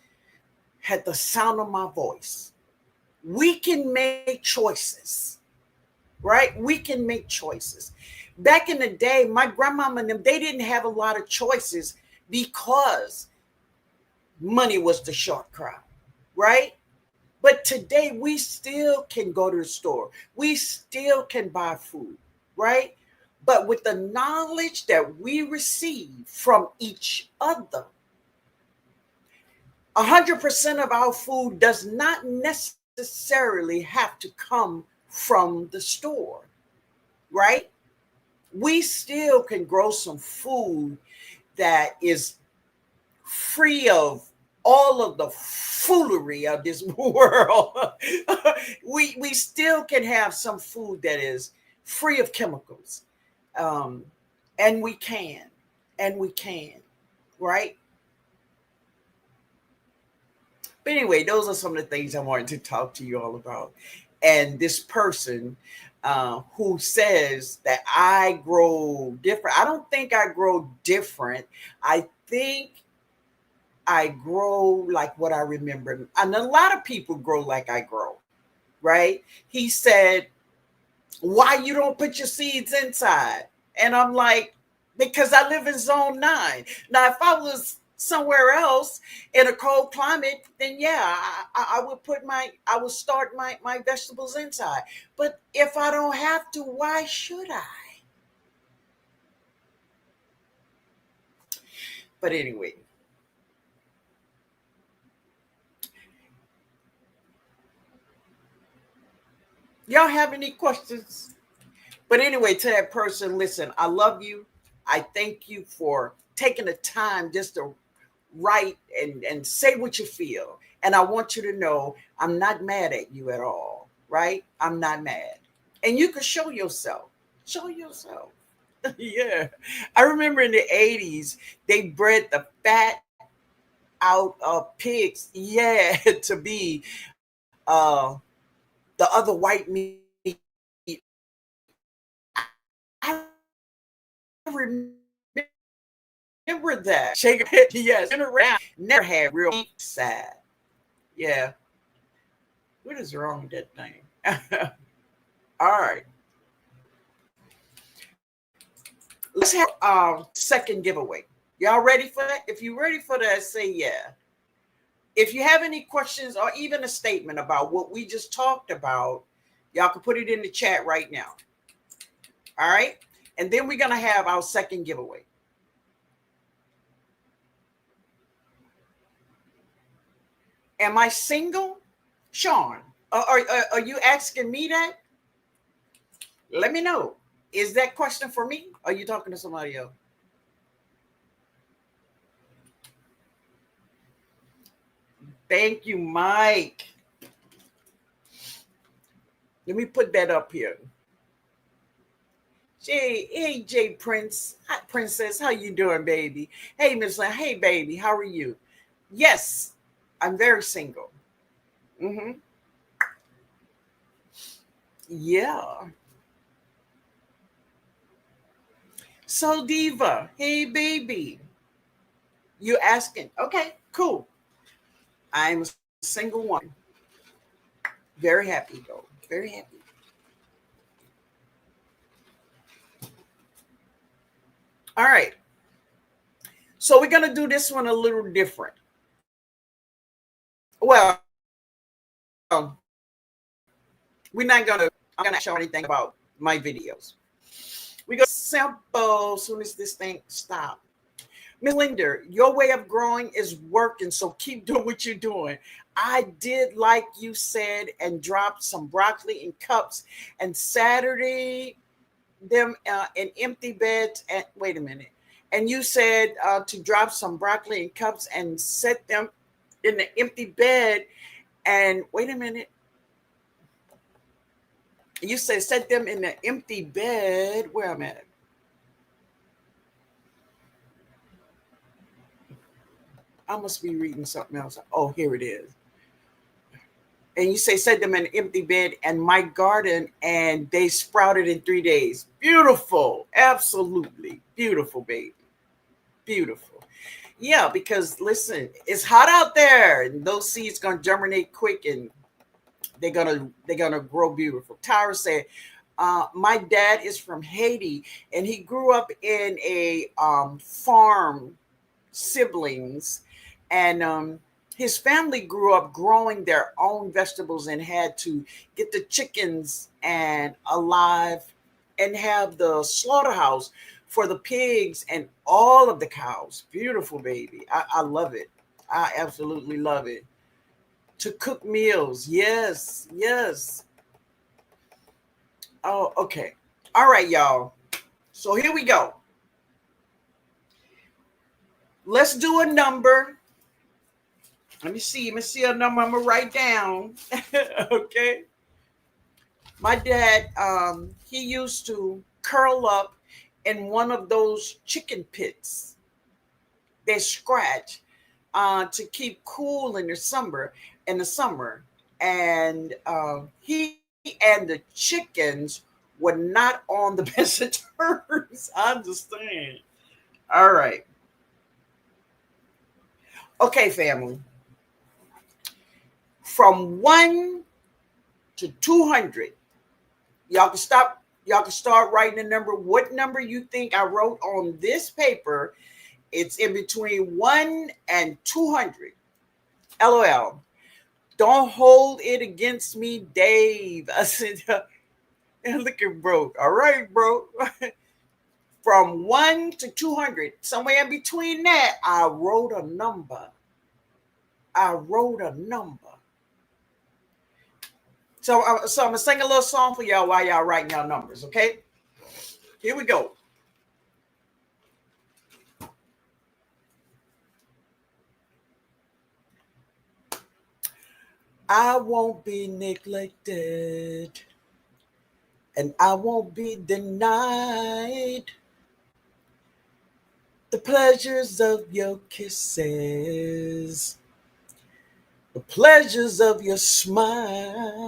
at the sound of my voice. We can make choices, right? We can make choices. Back in the day, my grandmama and them, they didn't have a lot of choices because money was the short crowd, right? But today we still can go to the store. We still can buy food, right? But with the knowledge that we receive from each other, 100% of our food does not necessarily have to come from the store, right? We still can grow some food that is free of all of the foolery of this world. we still can have some food that is free of chemicals. Um, and we can, right? But anyway, those are some of the things I wanted to talk to you all about. And this person who says that I grow different, I don't think I grow different. I think I grow like what I remember. And a lot of people grow like I grow, right? He said, why you don't put your seeds inside? And I'm like, because I live in zone 9. Now, if I was somewhere else in a cold climate, then yeah, I would I would start my vegetables inside. But if I don't have to, why should I? But anyway, y'all have any questions? But anyway, to that person, listen, I love you. I thank you for taking the time just to write and say what you feel. And I want you to know I'm not mad at you at all, right? I'm not mad. And you can show yourself. Show yourself. Yeah. I remember in the 80s, they bred the fat out of pigs, yeah, to be uh the other white meat. I remember that. Shake your head, yes, been around. Never had real sad. Yeah. What is wrong with that thing? All right. Let's have second giveaway. Y'all ready for that? If you're ready for that, say yeah. If you have any questions or even a statement about what we just talked about, y'all can put it in the chat right now. All right. And then we're going to have our second giveaway. Am I single? Sean, are you asking me that? Let me know. Is that question for me? Or are you talking to somebody else? Thank you, Mike. Let me put that up here. Hey, Jay Prince, hi, Princess, how you doing, baby? Hey, Miss Lynn, hey, baby, how are you? Yes, I'm very single. Mm-hmm. Yeah. So, Diva, hey, baby, you asking? Okay, cool. I'm a single woman. Very happy, though. Very happy. All right. So, we're going to do this one a little different. Well, we're not going to, I'm going to show anything about my videos. We go simple as soon as this thing stops. Miss Linda, your way of growing is working, so keep doing what you're doing. I did, like you said, and dropped some broccoli in cups, and Saturday them in empty beds. And wait a minute, and you said to drop some broccoli in cups and set them in the empty bed. And wait a minute, you said set them in the empty bed. Where am I at? I must be reading something else. Oh, here it is. And you say set them in an empty bed and my garden, and they sprouted in 3 days. Beautiful. Absolutely beautiful, baby. Beautiful. Yeah, because listen, it's hot out there and those seeds gonna germinate quick, and they're gonna grow beautiful. Tyra said, my dad is from Haiti and he grew up in a farm, siblings, and his family grew up growing their own vegetables and had to get the chickens and alive and have the slaughterhouse for the pigs and all of the cows. Beautiful, baby. I love it. I absolutely love it. To cook meals. Yes, yes. Oh, okay. All right, y'all. So here we go. Let's do a number. Let me see. Let me see a number. I'm gonna write down. Okay. My dad, he used to curl up in one of those chicken pits. They scratch to keep cool in the summer. In the summer, and he and the chickens were not on the best of terms. I understand. All right. Okay, family. From 1 to 200, y'all can stop. Y'all can start writing a number. What number you think I wrote on this paper? It's in between 1 and 200. LOL. Don't hold it against me, Dave. I said, look at bro. All right, bro. From 1 to 200, somewhere in between that, I wrote a number. I wrote a number. So I'm gonna sing a little song for y'all while y'all writing y'all numbers. Okay, here we go. I won't be neglected, and I won't be denied the pleasures of your kisses, the pleasures of your smile.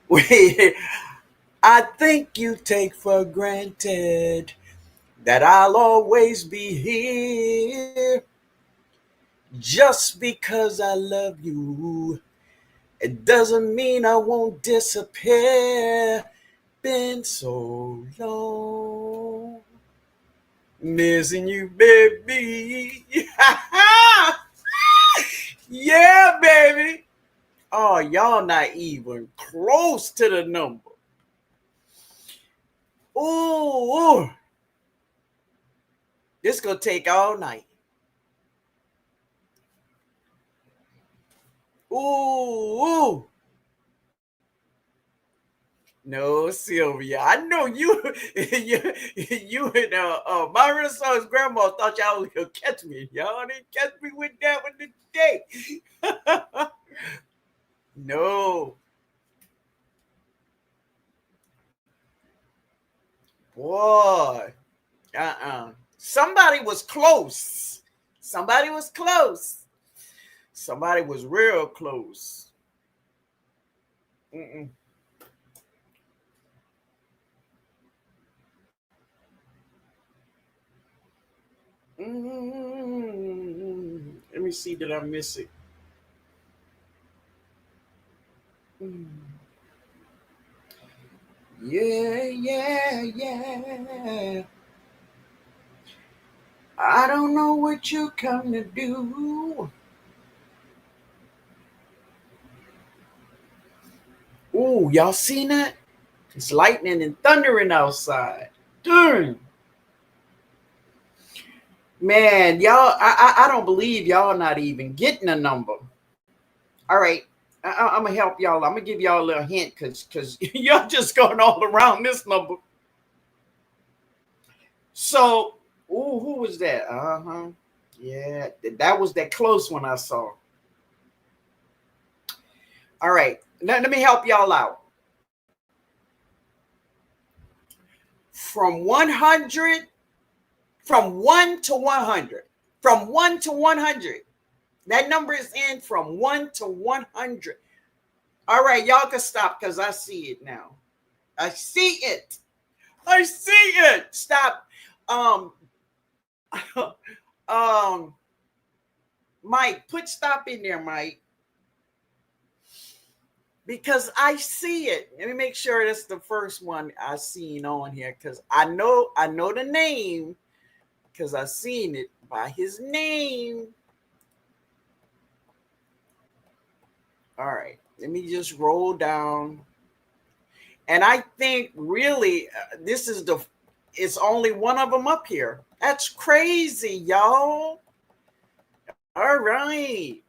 Wait, I think you take for granted that I'll always be here just because I love you. It doesn't mean I won't disappear. Been so long missing you, baby. Yeah, baby. Oh, y'all not even close to the number. Ooh, this gonna take all night. Ooh. No, Sylvia. I know you, you and Myron Song's grandma thought y'all was gonna catch me. Y'all didn't catch me with that one today. No, boy. Somebody was close. Somebody was close. Somebody was real close. Mm-mm. Let me see. Did I miss it? Mm. Yeah, yeah, yeah. I don't know what you come to do. Ooh, y'all seen that? It's lightning and thundering outside. Darn. Man, y'all, I don't believe y'all not even getting a number. All right. I'm gonna help y'all. I'm gonna give y'all a little hint because y'all just going all around this number. So, ooh, who was that? Uh-huh. Yeah, that was that close one I saw. All right. Let me help y'all out. From 100, from 1 to 100. From 1 to 100. That number is in from 1 to 100. All right, y'all can stop because I see it now. I see it. I see it. Stop. Um, um, Mike, put stop in there, Mike, because I see it. Let me make sure that's the first one I seen on here because I know the name because I seen it by his name. All right, let me just roll down. And I think really this is it's only one of them up here. That's crazy, y'all. All right.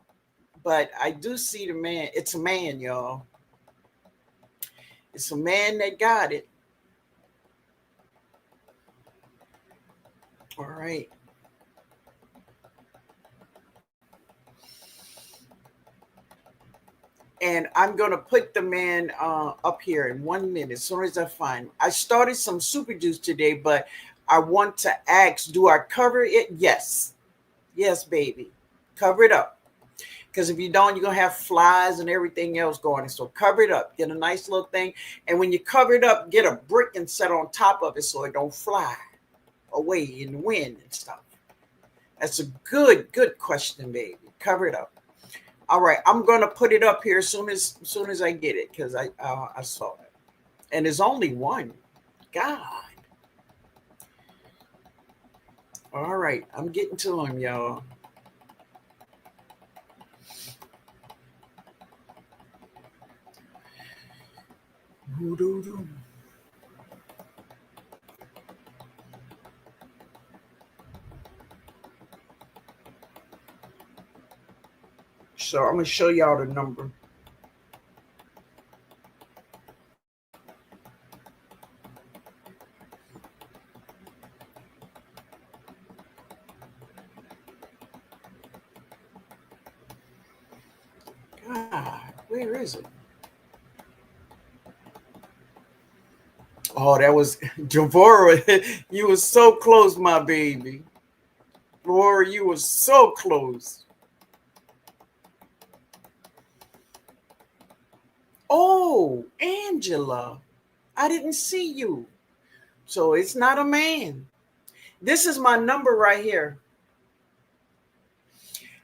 But I do see the man. It's a man, y'all. It's a man that got it. All right. And I'm going to put the man up here in 1 minute as soon as I find him. I started some super juice today, but I want to ask, do I cover it? Yes. Yes, baby. Cover it up. Because if you don't, you're going to have flies and everything else going. So cover it up. Get a nice little thing. And when you cover it up, get a brick and set on top of it so it don't fly away in the wind and stuff. That's a good question, baby. Cover it up. All right, I'm gonna put it up here as soon as I get it because I saw it, and there's only one. God. All right, I'm getting to him, y'all. So I'm gonna show y'all the number. Where is it? Oh, that was Javora. You were so close, my baby. Javora, you were so close. Oh, Angela, I didn't see you. So it's not a man. This is my number right here.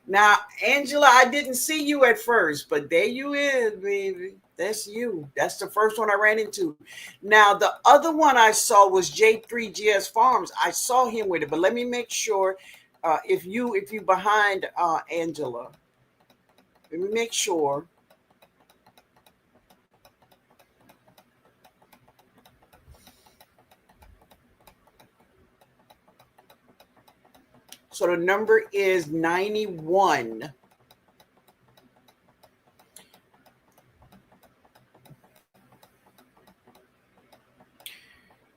Now, Angela, I didn't see you at first, but there you is, baby. That's you. That's the first one I ran into. Now, the other one I saw was J3GS Farms. I saw him with it, but let me make sure if you behind Angela. Let me make sure. So the number is 91.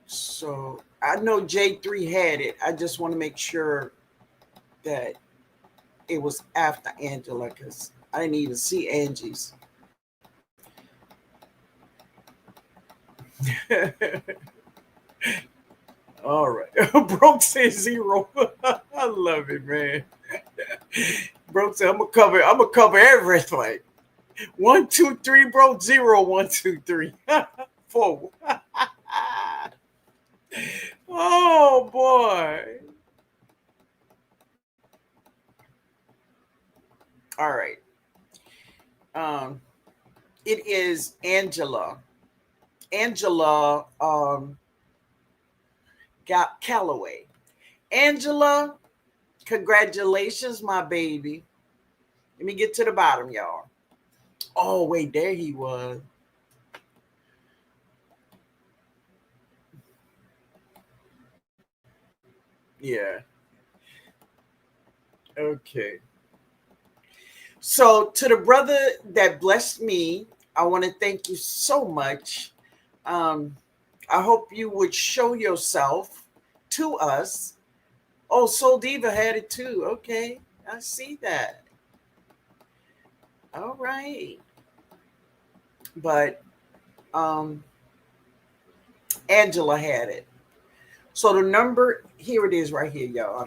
So I know J3 had it. I just want to make sure that it was after Angela because I didn't even see Angie's. All right. Broke says 0. I love it, man. Broke said I'm gonna cover everything. 1, 2, 3, bro. 0, 1, 2, 3. 4. Oh boy. All right. Um, it is Angela. Angela Calloway. Angela, congratulations, my baby. Let me get to the bottom, y'all. Oh, wait, there he was. Yeah. Okay. So, to the brother that blessed me, I want to thank you so much. Um, I hope you would show yourself to us. Oh, Soul Diva had it too. Okay. I see that. All right. But Angela had it. So the number, here it is right here, y'all.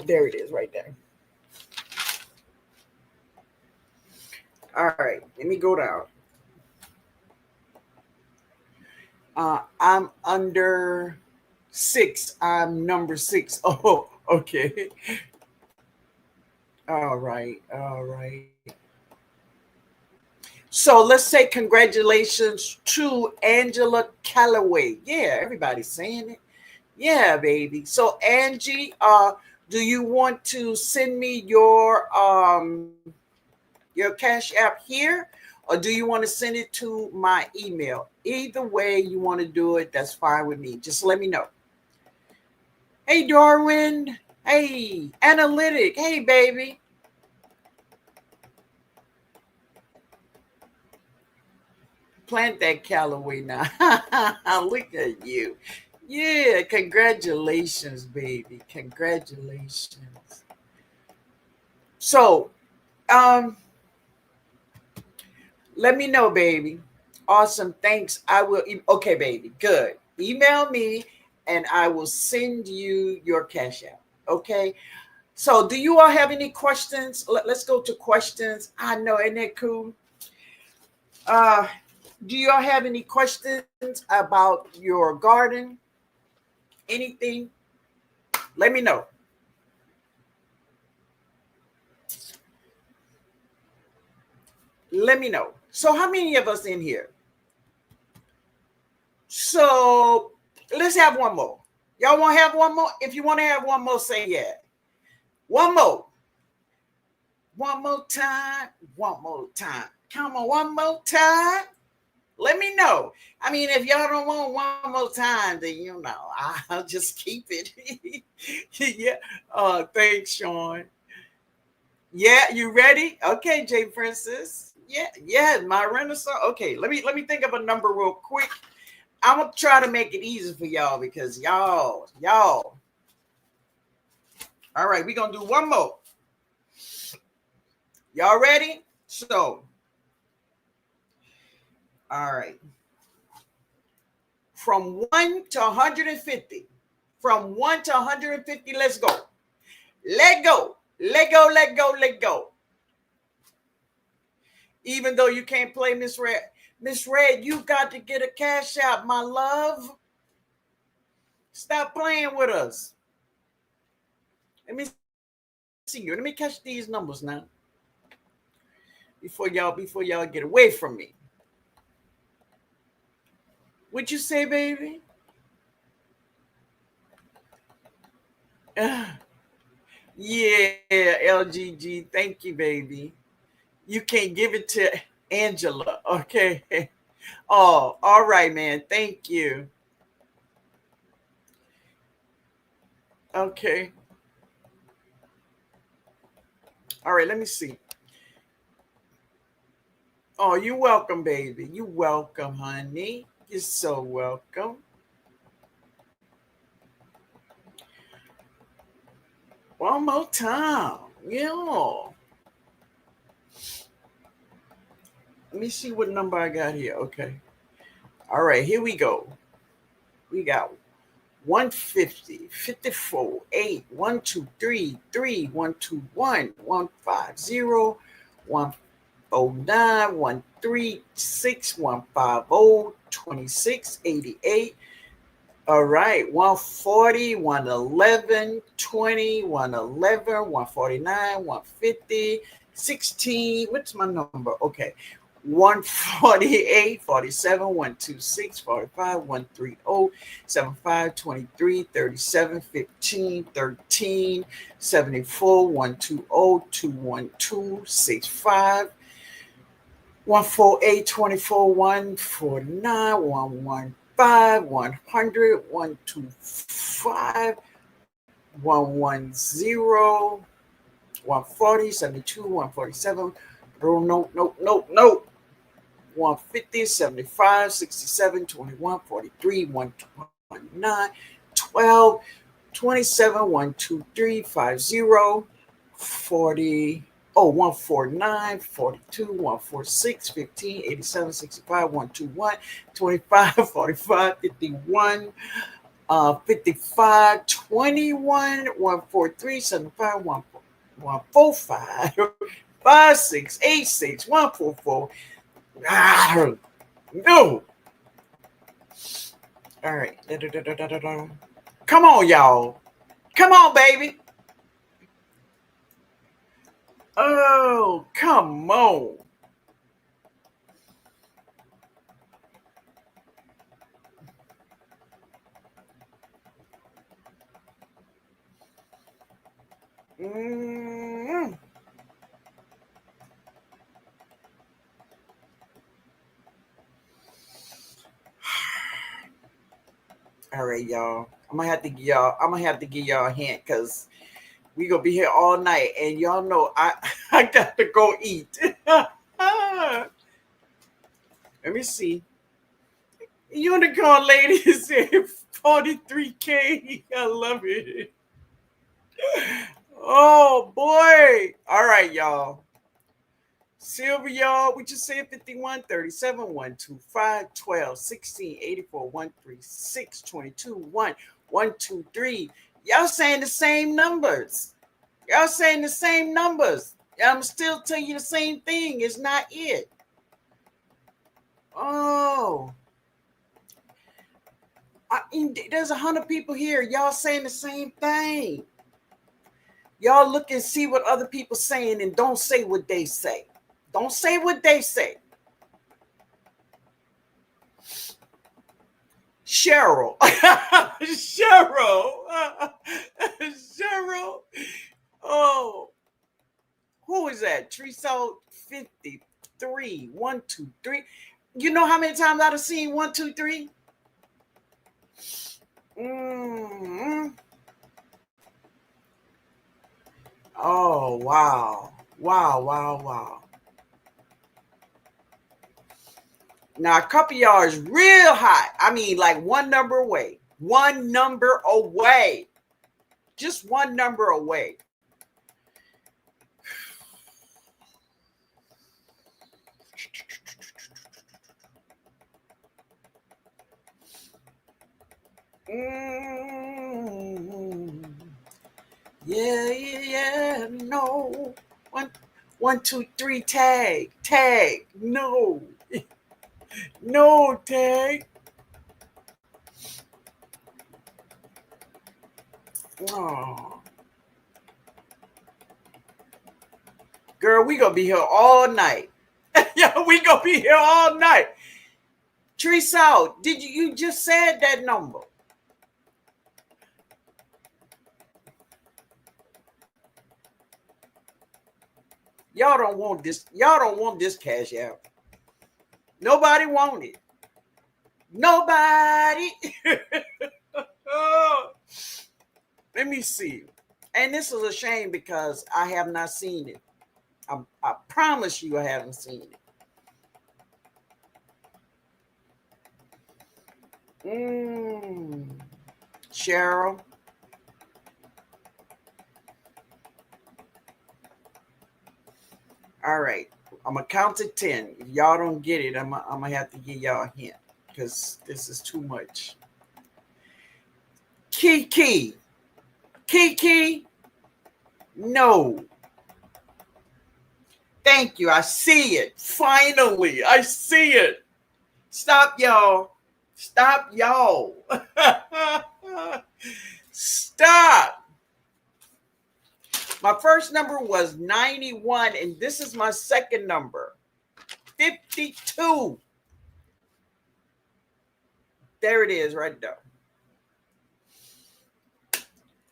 There it is right there. All right, let me go down. I'm under 6. I'm number 6. Oh, okay. All right. All right. So let's say congratulations to Angela Calloway. Yeah, everybody's saying it. Yeah, baby. So Angie, do you want to send me your Cash App here, or do you want to send it to my email? Either way you want to do it, that's fine with me. Just let me know. Hey, Darwin. Hey, Analytic. Hey, baby. Plant that Callaway now. Look at you. Yeah, congratulations, baby. Congratulations. So, um, let me know, baby. Awesome. Thanks. I will. Okay, baby. Good. Email me and I will send you your Cash App. Okay. So, do you all have any questions? Let's go to questions. I know. Isn't that cool? Uh, do you all have any questions about your garden? Anything? Let me know. Let me know. So, how many of us in here? So, let's have one more. Y'all want to have one more? If you want to have one more, say yeah. One more. One more time. One more time. Come on, one more time. Let me know. I mean, if y'all don't want one more time, then I'll just keep it. Yeah. Thanks, Sean. Yeah, you ready? Okay, Jay Princess. Yeah, my Renaissance. Okay, let me think of a number real quick. I'm gonna try to make it easy for y'all because y'all. All right, we're going to do one more. Y'all ready? So, all right. From 1 to 150. From 1 to 150, let's go. Let go. Let go, let go, let go. Even though you can't play Miss Red. Miss Red, you got to get a cash out, my love. Stop playing with us. Let me see you. Let me catch these numbers now. Before y'all get away from me. What'd you say, baby? Yeah, LGG. Thank you, baby. You can't give it to Angela. Okay. Oh, all right, man. Thank you. Okay. All right, let me see. Oh, you're welcome, baby. You're welcome, honey. You're so welcome. One more time. Yeah. Let me see what number I got here. Okay. All right, here we go. We got 150, 54, 8, 1, 2, 3, 3, 1, 2, 1, 1, 5, 0, 1, 09, 1, 3, 6, 1, 5, 0, 26, 88. All right, 140, 111, 20, 111, 149, 150, 16. What's my number? Okay. 148, 47, 126, 45, 130, 75, 23, 37, 15, 13, 74, 120, 212, 65, 148, 24, 149, 115, 100, 125, 110, 140, 72, 147. No, no, no, no. 150, 75, 67, 21, 43, 129, 12, 27, 123, 50, 40, 149, 42, 146, 15, 87, 65, 121, 25, 45, 51, 55, 21, 143, 75, 145, 56, 86, 144. No. All right. Come on, y'all. Come on, baby. Oh, come on. Mm. All right, y'all. I'm gonna have to give y'all a hint because we gonna be here all night, and y'all know I I got to go eat. Let me see. Unicorn lady said 43K. I love it. Oh boy. All right, y'all. Silver, y'all, we just said 51, 37, 125, 12, 16, 84, 136, 22, 1, 123. Y'all saying the same numbers. Y'all saying the same numbers. I'm still telling you the same thing. It's not it. Oh. There's 100 people here. Y'all saying the same thing. Y'all look and see what other people saying and don't say what they say. Don't say what they say. Cheryl. Cheryl. Cheryl. Oh, who is that? Tresol 53. 1, 2, 3. You know how many times I've seen 1, 2, 3? Mm-hmm. Oh, wow. Wow, wow, wow. Now, a couple of y'all is real hot. I mean, like one number away. One number away. Just one number away. Yeah, yeah, yeah. No. One, two, three. Tag, tag. No, no tag. Oh, girl, we gonna be here all night. Yeah, we gonna be here all night. Teresa, did you just said that number? Y'all don't want this. Y'all don't want this cash out. Nobody want it. Nobody. Oh, let me see. And this is a shame because I have not seen it. I promise you I haven't seen it. Cheryl. All right. I'm going to count to 10. If y'all don't get it, I'm going to have to give y'all a hint because this is too much. Kiki. Kiki. No. Thank you. I see it. Finally, I see it. Stop, y'all. Stop, y'all. Stop. My first number was 91, and this is my second number, 52. There it is right there.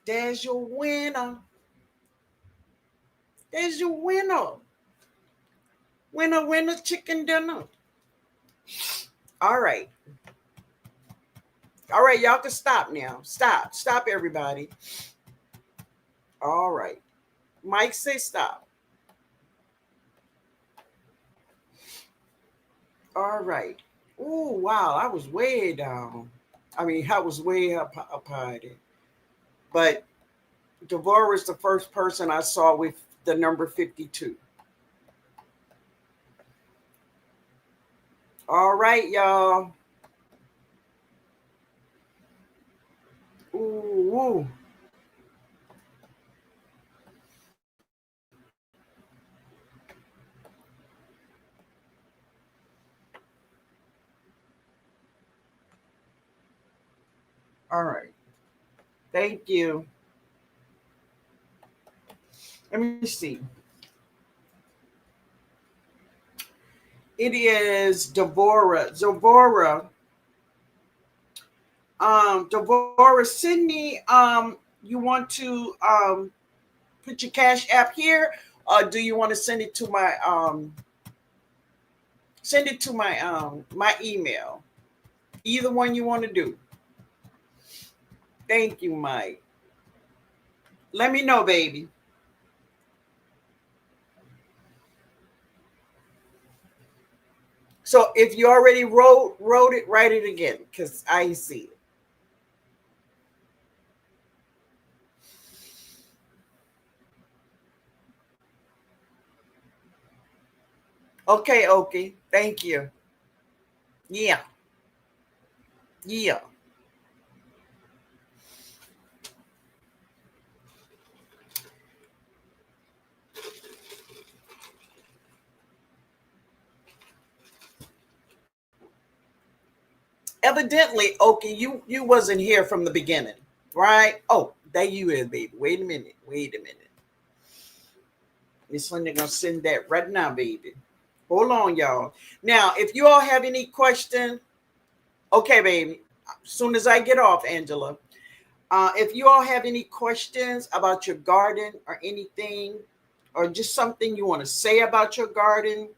There's your winner. There's your winner. Winner, winner, chicken dinner. All right. All right, y'all can stop now. Stop. Stop, everybody. All right. Mike, say stop. All right. Oh, wow. I was way down. I mean, I was way up high there. But Devorah is the first person I saw with the number 52. All right, y'all. Ooh. All right. Thank you. Let me see. It is Devorah. Devorah. Devorah, send me. You want to put your cash app here, or do you want to send it to my my email? Either one you want to do. Thank you, Mike. Let me know, baby. So if you already wrote it, write it again because I see it. Okay, okay. Thank you. Yeah. Yeah. Evidently, okay, you wasn't here from the beginning, right? Oh, there you is, baby. Wait a minute. Wait a minute. Miss Linda gonna send that right now, baby. Hold on, y'all. Now, if you all have any questions, okay, baby. As soon as I get off, Angela. If you all have any questions about your garden or anything, or just something you want to say about your garden,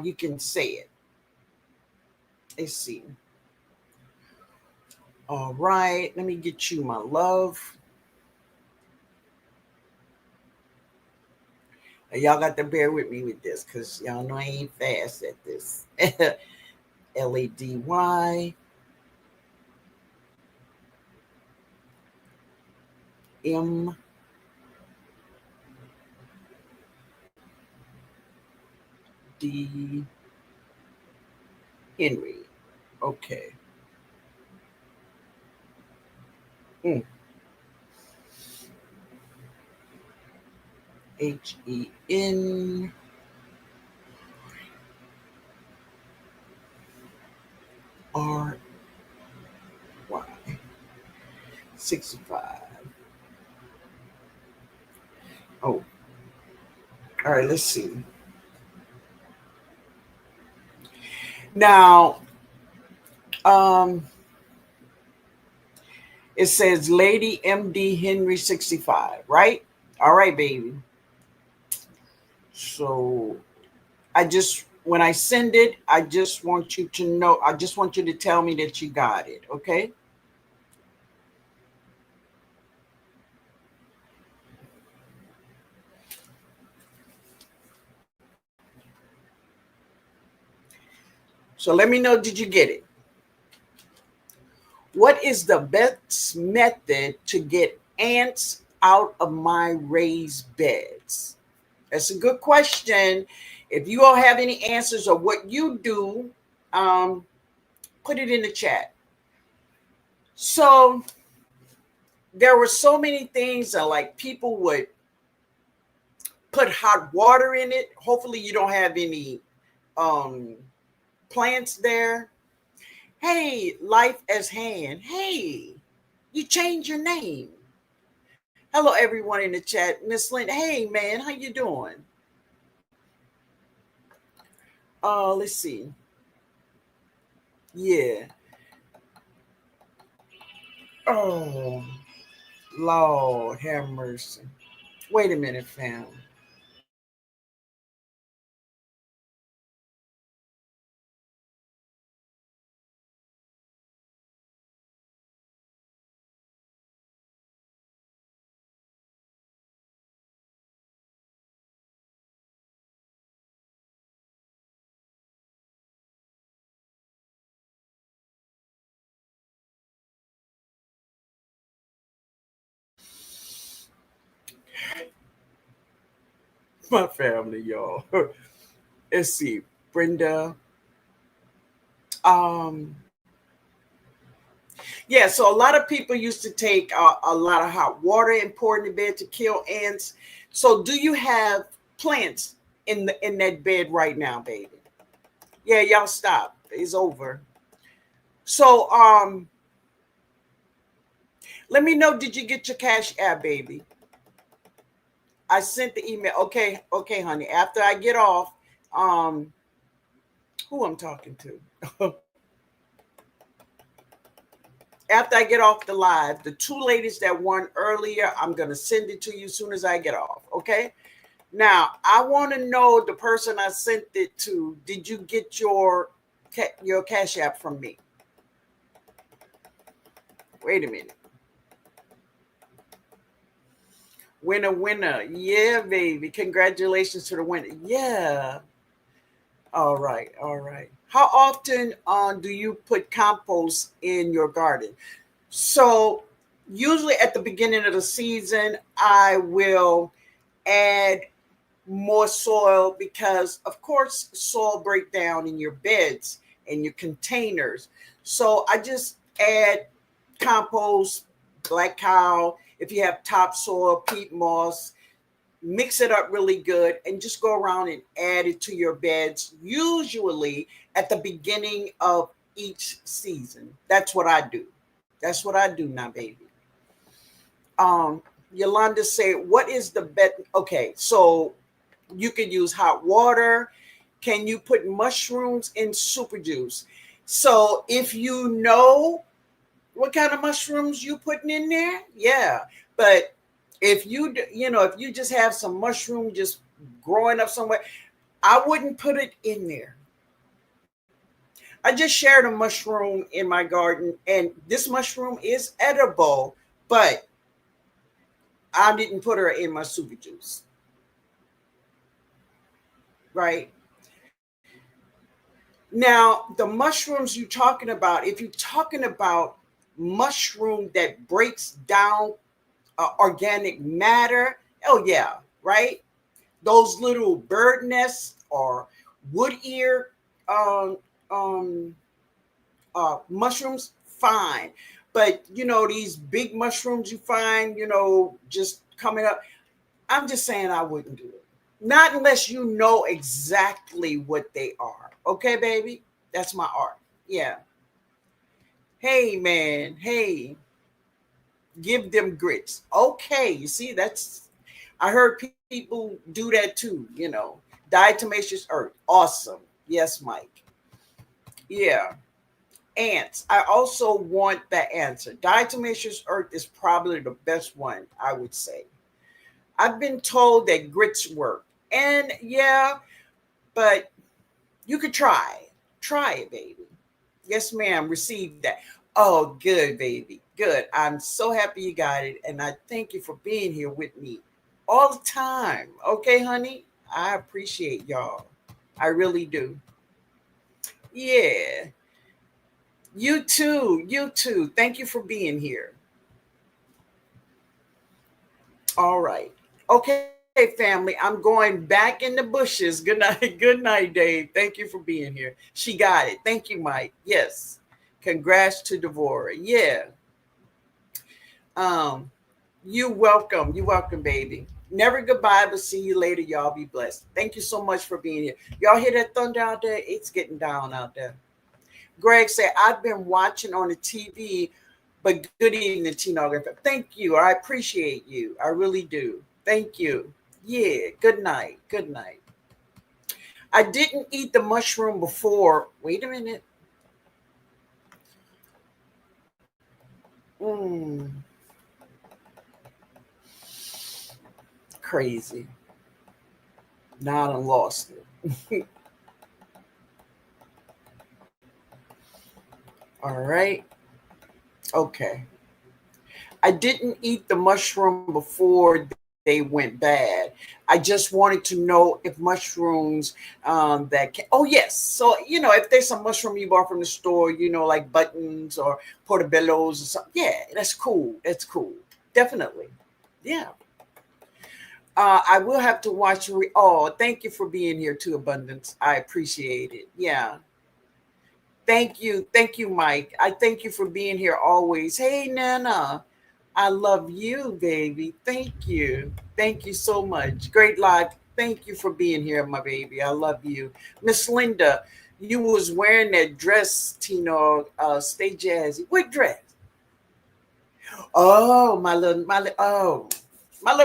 you can say it. Let's see. All right, let me get you my love. Y'all got to bear with me with this because y'all know I ain't fast at this. LADY. M. D. Henry. Okay. Mm. Hen. R. Y. 65. Oh, all right. Let's see. Now, um, it says Lady MD Henry 65, right? All right, baby. So when I send it, I just want you to know, I just want you to tell me that you got it, okay? So let me know, did you get it? What is the best method to get ants out of my raised beds? That's a good question. If you all have any answers or what you do, um, put it in the chat. So there were so many things that like people would put hot water in it. Hopefully you don't have any um, plants there. Hey, life as hand. Hey, you change your name. Hello, everyone in the chat. Miss Lynn. Hey, man, how you doing? Let's see. Yeah. Oh, Lord, have mercy. Wait a minute, fam. My family, y'all. Let's see. Brenda. Um, Yeah, so a lot of people used to take a lot of hot water and pour in the bed to kill ants. So, do you have plants in that bed right now, baby? Yeah, y'all stop. It's over. So, let me know. Did you get your cash app, baby? I sent the email. Okay, okay, honey. After I get off, um, who I'm talking to? After I get off the live, the two ladies that won earlier, I'm gonna send it to you as soon as I get off. Okay. Now, I want to know the person I sent it to. Did you get your cash app from me? Wait a minute. Winner, winner. Yeah, baby. Congratulations to the winner. Yeah. All right. All right. How often do you put compost in your garden? So, usually at the beginning of the season, I will add more soil because of course soil break down in your beds and your containers. So I just add compost, black cow, if you have topsoil, peat moss, mix it up really good and just go around and add it to your beds, usually at the beginning of each season. That's what I do. That's what I do now, baby. um Yolanda said, what is the bet? Okay, so you can use hot water. Can you put mushrooms in super juice? So if you know what kind of mushrooms you putting in there, yeah. But if if you just have some mushroom just growing up somewhere, I wouldn't put it in there. I just shared a mushroom in my garden, and this mushroom is edible, but I didn't put her in my super juice, right? Now, the mushrooms you're talking about, if you're talking about mushroom that breaks down organic matter. Oh yeah, right. Those little bird nests or wood ear um, um, mushrooms, fine. But these big mushrooms you find, just coming up. I'm just saying I wouldn't do it. Not unless you know exactly what they are. Okay, baby? That's my art. Yeah. Hey, man. Hey, give them grits. Okay. You see, I heard people do that too. Diatomaceous earth. Awesome. Yes, Mike. Yeah. Ants. I also want that answer. Diatomaceous earth is probably the best one, I would say. I've been told that grits work. And yeah, but you could try. Try it, baby. Yes, ma'am. Receive that. Oh, good, baby. Good. I'm so happy you got it. And I thank you for being here with me all the time. Okay, honey? I appreciate y'all. I really do. Yeah. You too. You too. Thank you for being here. All right. Okay, family. I'm going back in the bushes. Good night. Good night, Dave. Thank you for being here. She got it. Thank you, Mike. Yes. Congrats to Devora. Yeah. Um, you welcome. You welcome, baby. Never goodbye, but see you later. Y'all be blessed. Thank you so much for being here. Y'all hear that thunder out there? It's getting down out there. Greg said, I've been watching on the TV, but good evening, TNOG. Thank you. I appreciate you. I really do. Thank you. Yeah. Good night. Good night. I didn't eat the mushroom before. Wait a minute. Mm, crazy. Now I lost it. All right. Okay. I didn't eat the mushroom before they went bad. I just wanted to know if mushrooms that can. Oh yes. So if there's some mushroom you bought from the store, like buttons or portobellos or something. Yeah, that's cool. That's cool. Definitely. Yeah. I will have to watch. Oh, thank you for being here too, Abundance. I appreciate it. Yeah. Thank you. Thank you, Mike. I thank you for being here always. Hey, Nana. I love you, baby. Thank you. Thank you so much. Great life. Thank you for being here, my baby. I love you. Miss Linda, you was wearing that dress, Tino. Stay jazzy. What dress? Oh, my little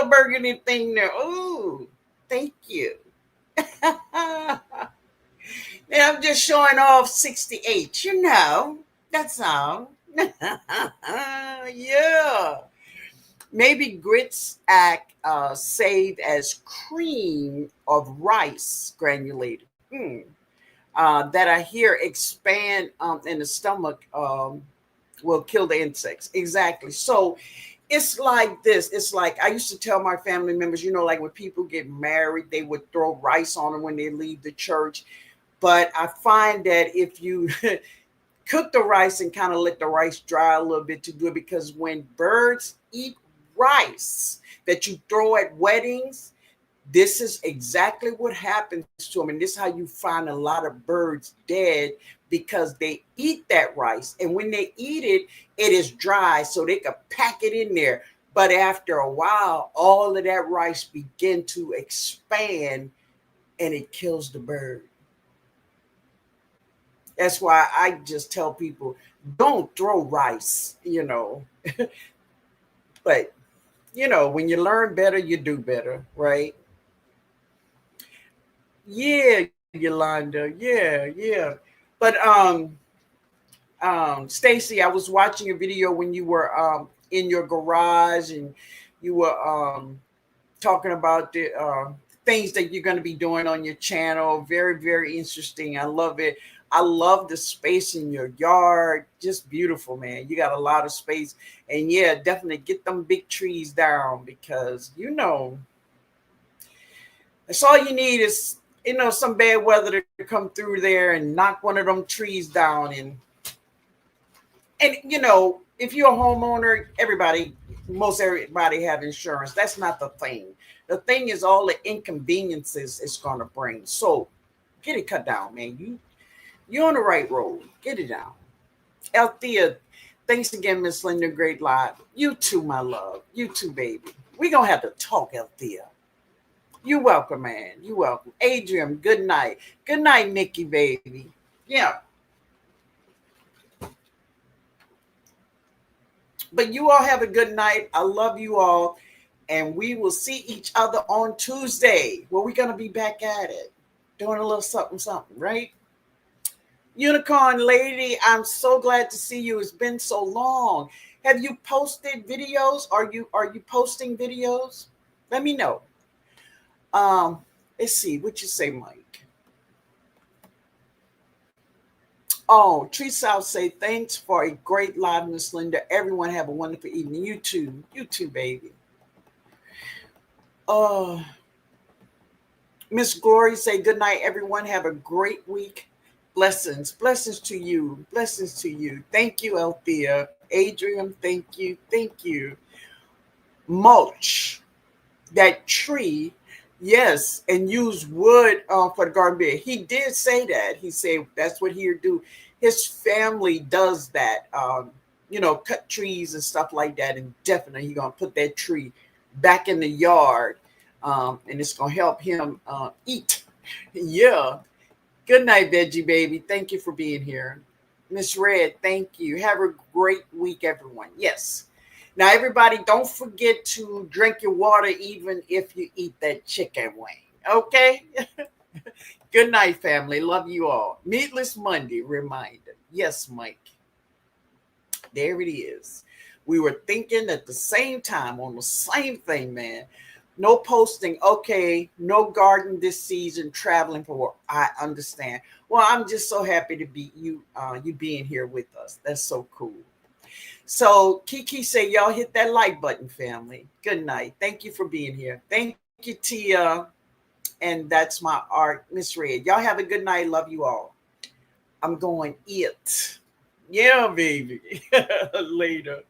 burgundy thing there. Oh, thank you. And I'm just showing off 68, That's all. Yeah. Maybe grits act saved as cream of rice granulated. That I hear expand in the stomach will kill the insects. Exactly. So it's like this. It's like I used to tell my family members, like when people get married, they would throw rice on them when they leave the church. But I find that if you cook the rice and kind of let the rice dry a little bit to do it, because when birds eat rice that you throw at weddings, this is exactly what happens to them. And this is how you find a lot of birds dead, because they eat that rice. And when they eat it, it is dry, so they can pack it in there. But after a while, all of that rice begin to expand and it kills the bird. That's why I just tell people, don't throw rice. But, when you learn better, you do better, right? Yeah, Yolanda. Yeah, yeah. But Stacy, I was watching a video when you were in your garage, and you were talking about the things that you're going to be doing on your channel. Very, very interesting. I love it. I love the space in your yard. Just beautiful, man. You got a lot of space. And yeah, definitely get them big trees down, because that's all you need is some bad weather to come through there and knock one of them trees down. And if you're a homeowner, everybody, Most everybody have insurance. That's not the thing. The thing is all the inconveniences it's going to bring. So get it cut down, man. You're on the right road. Get it down. Althea, thanks again, Miss Linda. Great live. You too, my love. You too, baby. We gonna have to talk, Althea. You welcome, man. You welcome. Adrian, good night. Good night, Nikki, baby. Yeah. But you all have a good night. I love you all. And we will see each other on Tuesday where we're gonna be back at it. Doing a little something, something, right? Unicorn lady, I'm so glad to see you. It's been so long. Have you posted videos? Are you posting videos? Let me know. Let's see. What you say, Mike? Oh, Tree South say thanks for a great live, Miss Linda. Everyone have a wonderful evening. You too, baby. Uh, Miss Glory say good night, everyone. Have a great week. Blessings to you. Blessings to you. Thank you, Althea. Adrian, thank you. Thank you. Mulch that tree, yes, and use wood for the garden bed. He did say that. He said that's what he'd do. His family does that, cut trees and stuff like that. And definitely he's going to put that tree back in the yard, and it's going to help him eat. Yeah. Good night, Veggie Baby. Thank you for being here. Miss Red, thank you. Have a great week, everyone. Yes. Now, everybody, don't forget to drink your water even if you eat that chicken wing. Okay? Good night, family. Love you all. Meatless Monday reminder. Yes, Mike. There it is. We were thinking at the same time on the same thing, man. No posting. Okay, no garden this season. Traveling for work. I understand. Well, I'm just so happy to be you. You being here with us. That's so cool. So Kiki say, y'all hit that like button, family. Good night. Thank you for being here. Thank you, Tia. And that's my art, Miss Red. Y'all have a good night. Love you all. I'm going it. Yeah, baby. Later.